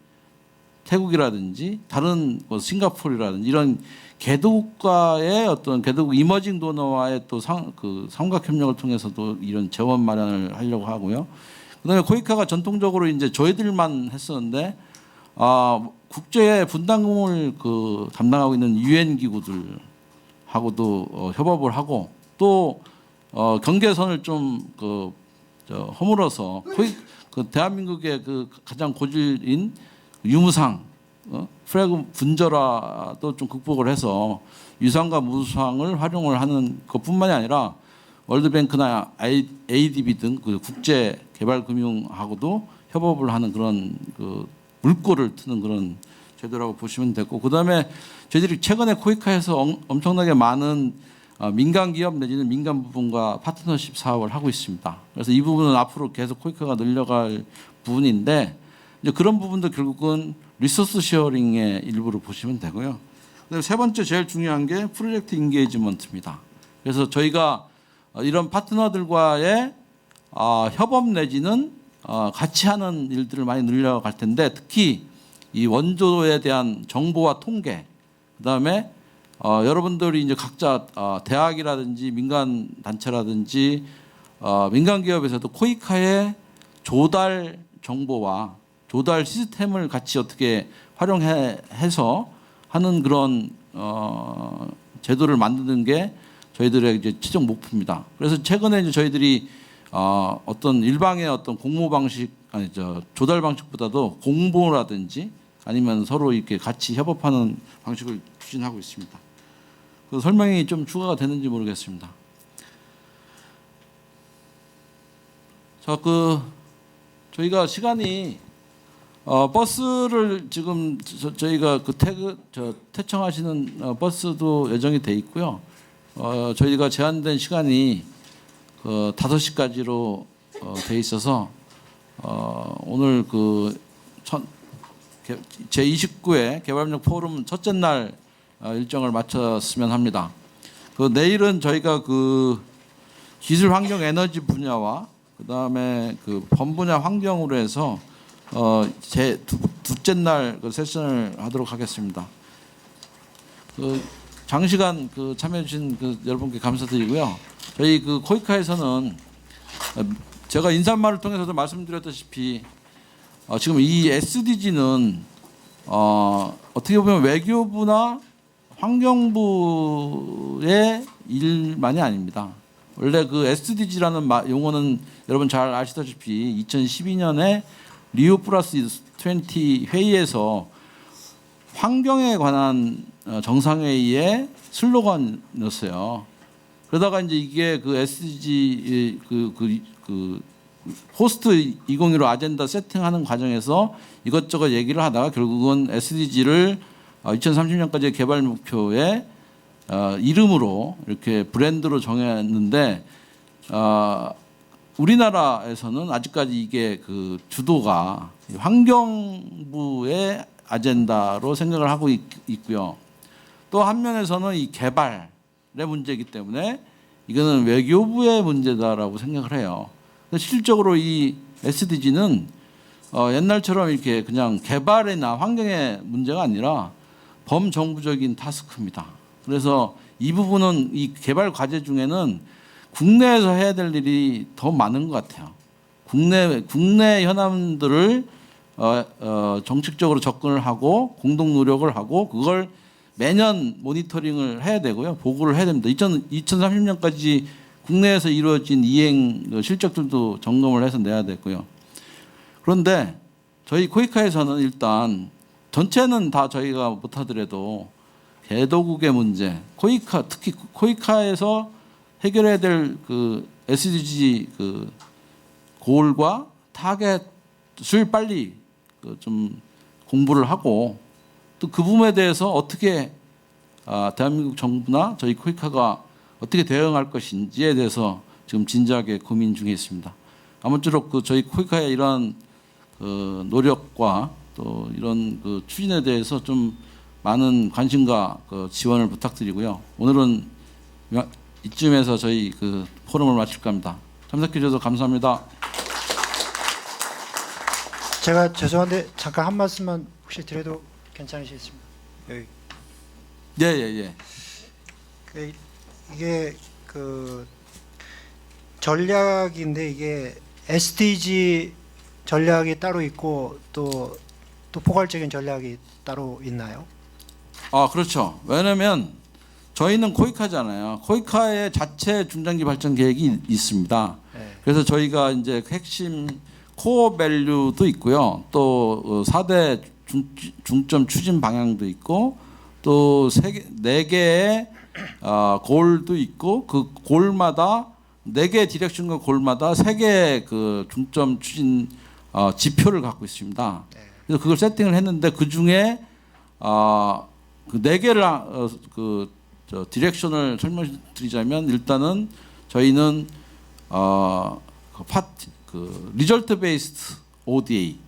태국이라든지 다른 뭐 싱가포르라든지 이런 개도국가의 어떤 개도국 이머징 도너와의 또 삼각 협력을 통해서도 이런 재원 마련을 하려고 하고요. 그다음에 코이카가 전통적으로 이제 저희들만 했었는데 국제 분담금을 그 담당하고 있는 유엔 기구들하고도 협업을 하고 또 경계선을 좀 허물어서 그 대한민국의 그 가장 고질인 유무상 프레그 분절화도 좀 극복을 해서 유상과 무상을 활용을 하는 것뿐만이 아니라 월드뱅크나 ADB 등 그 국제 개발 금융하고도 협업을 하는 그런 그 물꼬를 트는 그런 제도라고 보시면 되고 그다음에 저희들이 최근에 코이카에서 엄청나게 많은 민간 기업 내지는 민간 부분과 파트너십 사업을 하고 있습니다. 그래서 이 부분은 앞으로 계속 코이카가 늘려갈 부분인데 이제 그런 부분도 결국은 리소스 쉐어링의 일부로 보시면 되고요. 그다음에 세 번째 제일 중요한 게 프로젝트 인게이지먼트입니다. 그래서 저희가 이런 파트너들과의 협업 내지는 같이 하는 일들을 많이 늘려갈 텐데 특히 이 원조에 대한 정보와 통계 그다음에 여러분들이 이제 각자 대학이라든지 민간 단체라든지 민간 기업에서도 코이카의 조달 정보와 조달 시스템을 같이 어떻게 활용해서 하는 그런 제도를 만드는 게 저희들의 이제 최종 목표입니다. 그래서 최근에 이제 저희들이 어떤 일방의 어떤 공모 방식 조달 방식보다도 공모라든지 아니면 서로 이렇게 같이 협업하는 방식을 추진하고 있습니다. 그 설명이 좀 추가가 되는지 모르겠습니다. 자, 저희가 시간이 버스를 지금 저희가 태청하시는 버스도 예정이 돼 있고요. 저희가 제한된 시간이 5시까지로 돼 있어서 오늘 제29회 개발협력 포럼 첫째 날 일정을 마쳤으면 합니다. 내일은 저희가 기술 환경 에너지 분야와 그다음에 범분야 환경으로 해서 제 둘째 날 세션을 하도록 하겠습니다. 장시간 참여해 주신 여러분께 감사드리고요. 저희 코이카에서는 제가 인사말을 통해서도 말씀드렸다시피 지금 이 SDG는 어떻게 보면 외교부나 환경부의 일만이 아닙니다. 원래 SDG라는 용어는 여러분 잘 아시다시피 2012년에 리우 플러스 20 회의에서 환경에 관한 정상회의의 슬로건이었어요. 그러다가 이제 이게 SDG 포스트 2015 아젠다 세팅하는 과정에서 이것저것 얘기를 하다가 결국은 SDG를 2030년까지의 개발 목표의 이름으로 이렇게 브랜드로 정했는데 우리나라에서는 아직까지 이게 주도가 환경부의 아젠다로 생각을 하고 있고요. 또 한면에서는 이 개발의 문제이기 때문에 이거는 외교부의 문제다라고 생각을 해요. 실적으로 이 SDG는 옛날처럼 이렇게 그냥 개발이나 환경의 문제가 아니라 범정부적인 타스크입니다. 그래서 이 부분은 이 개발 과제 중에는 국내에서 해야 될 일이 더 많은 것 같아요. 국내 현안들을 정책적으로 접근을 하고 공동 노력을 하고 그걸 매년 모니터링을 해야 되고요. 보고를 해야 됩니다. 2030년까지 국내에서 이루어진 이행 실적들도 점검을 해서 내야 되고요. 그런데 저희 코이카에서는 일단 전체는 다 저희가 못하더라도 개도국의 문제, 코이카 특히 코이카에서 해결해야 될 그 SDG 그 고울과 타겟을 빨리 좀 공부를 하고 또 그 부분에 대해서 어떻게 대한민국 정부나 저희 코이카가 어떻게 대응할 것인지에 대해서 지금 진지하게 고민 중에 있습니다. 아무쪼록 저희 코이카의 이러한 노력과 또 이런 추진에 대해서 좀 많은 관심과 지원을 부탁드리고요. 오늘은 이쯤에서 저희 포럼을 마칠까 합니다. 참석해 주셔서 감사합니다. 제가 죄송한데 잠깐 한 말씀만 혹시 드려도 괜찮으시겠습니까? 여기. 예. 이게 전략인데 이게 SDG 전략이 따로 있고 또 포괄적인 전략이 따로 있나요? 그렇죠. 왜냐하면 저희는 코이카잖아요. 코이카의 자체 중장기 발전 계획이 있습니다. 네. 그래서 저희가 이제 핵심 코어 밸류도 있고요. 또 4대 중점 추진 방향도 있고 또 4개의 골도 있고 그 골마다 4개의 디렉션과 골마다 3개의 중점 추진 지표를 갖고 있습니다. 그래서 그걸 세팅을 했는데 그 중에 그 4개를 디렉션을 설명드리자면 일단은 저희는 리절트 베이스드 ODA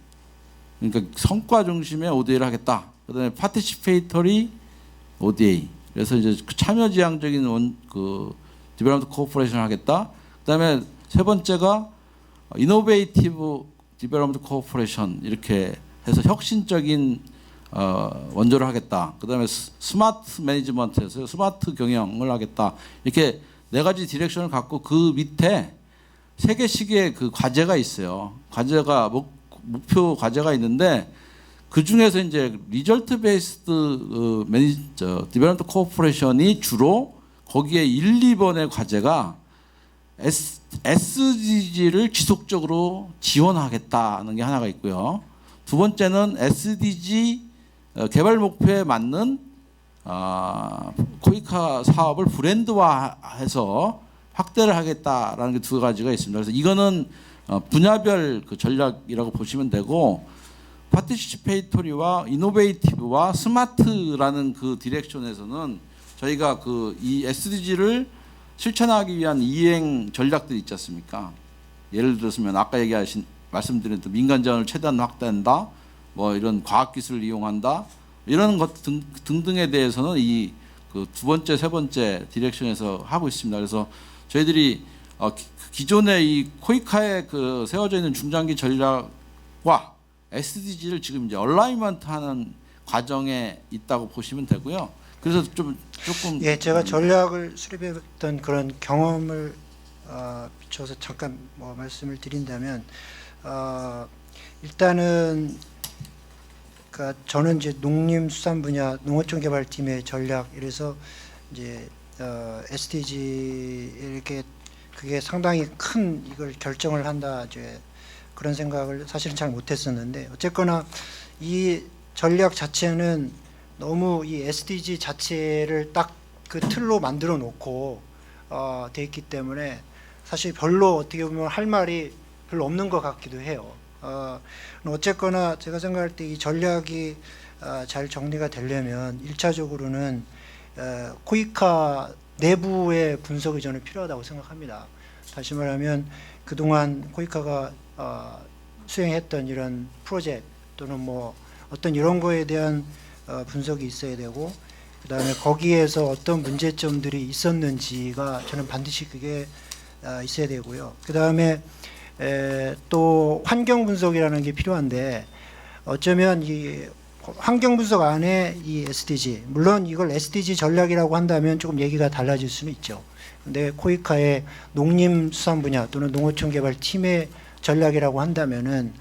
그러니까 성과 중심의 ODA를 하겠다. 그다음에 파티시페이터리 ODA 그래서 이제 참여지향적인 디벨롭먼트 코퍼레이션을 하겠다. 그다음에 세 번째가 이노베이티브 디벨롭먼트 코퍼레이션 이렇게 해서 혁신적인 원조를 하겠다. 그다음에 스마트 매니지먼트에서 스마트 경영을 하겠다. 이렇게 4가지 디렉션을 갖고 그 밑에 3개씩의 과제가 있어요. 과제가 목표 과제가 있는데 그 중에서 이제 리절트 베이스드 디벨롭먼트 코퍼레이션이 주로 거기에 1, 2번의 과제가 SDG를 지속적으로 지원하겠다는 게 하나가 있고요. 두 번째는 SDG 개발 목표에 맞는 코이카 사업을 브랜드화해서 확대를 하겠다라는 게 2가지가 있습니다. 그래서 이거는 분야별 전략이라고 보시면 되고 파티시페이토리와 이노베이티브와 스마트라는 디렉션에서는 저희가 이 SDG를 실천하기 위한 이행 전략들이 있지 않습니까? 예를 들었으면 아까 말씀드린 민간 자원을 최대한 확대한다, 뭐 이런 과학기술을 이용한다, 이런 것 등등에 대해서는 이 2번째, 3번째 디렉션에서 하고 있습니다. 그래서 저희들이 기존의 이 코이카에 세워져 있는 중장기 전략과 SDG를 지금 이제 얼라이먼트하는 과정에 있다고 보시면 되고요. 그래서 조금 제가 전략을 수립했던 그런 경험을 비춰서 잠깐 말씀을 드린다면 일단은 저는 이제 농림수산 분야 농어촌개발팀의 전략 이래서 이제 SDG 이렇게 그게 상당히 큰 이걸 결정을 한다 이제 그런 생각을 사실은 잘 못했었는데 어쨌거나 이 전략 자체는 너무 이 SDG 자체를 딱 그 틀로 만들어 놓고 돼 있기 때문에 사실 별로 어떻게 보면 할 말이 별로 없는 것 같기도 해요. 어쨌거나 제가 생각할 때 이 전략이 잘 정리가 되려면 1차적으로는 코이카 내부의 분석이 저는 필요하다고 생각합니다. 다시 말하면 그동안 코이카가 수행했던 이런 프로젝트 또는 뭐 어떤 이런 거에 대한 분석이 있어야 되고 그다음에 거기에서 어떤 문제점들이 있었는지가 저는 반드시 그게 있어야 되고요. 그다음에 또 환경 분석이라는 게 필요한데 어쩌면 이 환경 분석 안에 이 SDG, 물론 이걸 SDG 전략이라고 한다면 조금 얘기가 달라질 수는 있죠. 근데 코이카의 농림수산 분야 또는 농어촌 개발 팀의 전략이라고 한다면은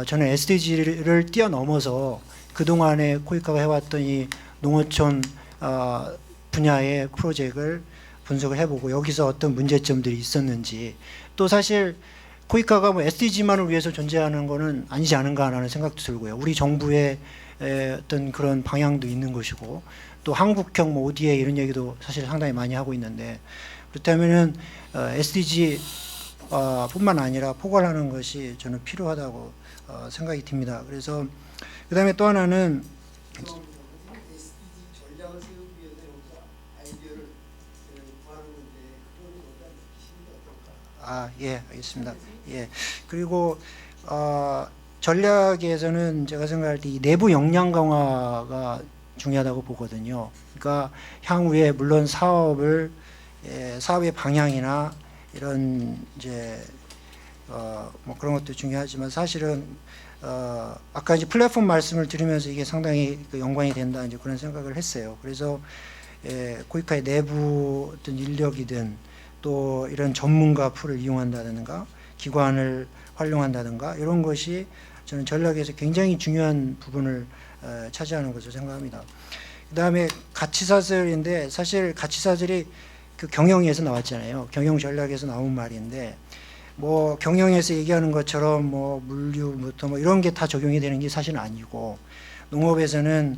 저는 SDG를 뛰어넘어서 그동안에 코이카가 해왔던 이 농어촌 분야의 프로젝트를 분석을 해보고 여기서 어떤 문제점들이 있었는지, 또 사실 코이카가 뭐 SDG만을 위해서 존재하는 거는 아니지 않은가라는 생각도 들고요. 우리 정부의 어떤 그런 방향도 있는 것이고, 또 한국형 뭐 ODA 이런 얘기도 사실 상당히 많이 하고 있는데, 그렇다면은 SDG 뿐만 아니라 포괄하는 것이 저는 필요하다고 생각이 듭니다. 그래서 그다음에 또 하나는 예, 알겠습니다. 예, 그리고 전략에서는 제가 생각할 때 이 내부 역량 강화가 중요하다고 보거든요. 그러니까 향후에 물론 사업의 방향이나 이런 이제 뭐 그런 것도 중요하지만 사실은 아까 이제 플랫폼 말씀을 드리면서 이게 상당히 연관이 된다 이제 그런 생각을 했어요. 그래서 코이카의 내부 어떤 인력이든 또 이런 전문가 풀을 이용한다든가 기관을 활용한다든가 이런 것이 저는 전략에서 굉장히 중요한 부분을 차지하는 것으로 생각합니다. 그다음에 가치사슬인데 사실 가치사슬이 그 경영에서 나왔잖아요. 경영 전략에서 나온 말인데 뭐 경영에서 얘기하는 것처럼 뭐 물류부터 뭐 이런 게 다 적용이 되는 게 사실은 아니고, 농업에서는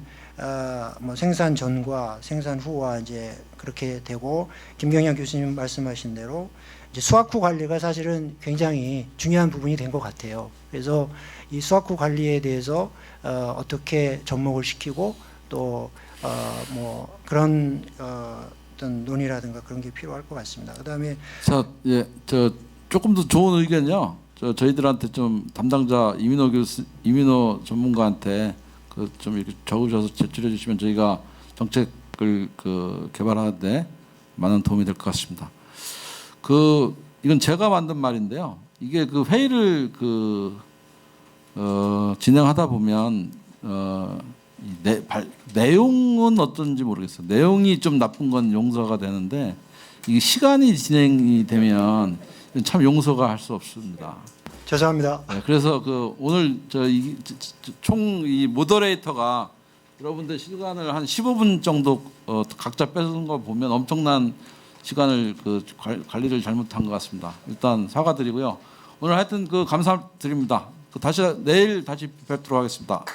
뭐 생산 전과 생산 후와 이제 그렇게 되고, 김경양 교수님 말씀하신 대로 이제 수확 후 관리가 사실은 굉장히 중요한 부분이 된 것 같아요. 그래서 이 수확 후 관리에 대해서 어떻게 접목을 시키고 또 뭐 그런 어떤 논의라든가 그런 게 필요할 것 같습니다. 그다음에 조금 더 좋은 의견요. 저희들한테 좀 담당자 이민호 전문가한테 좀 이렇게 적으셔서 제출해 주시면 저희가 정책을 개발하는데 많은 도움이 될 것 같습니다. 이건 제가 만든 말인데요. 이게 회의를 진행하다 보면 내용은 어떤지 모르겠어요. 내용이 좀 나쁜 건 용서가 되는데 이게 시간이 진행이 되면 참 용서가 할 수 없습니다. 죄송합니다. 네, 그래서 오늘 총 이 모더레이터가 여러분들 시간을 한 15분 정도 각자 뺏은 거 보면 엄청난 시간을 관리를 잘못한 것 같습니다. 일단 사과드리고요. 오늘 하여튼 감사드립니다. 내일 다시 뵙도록 하겠습니다.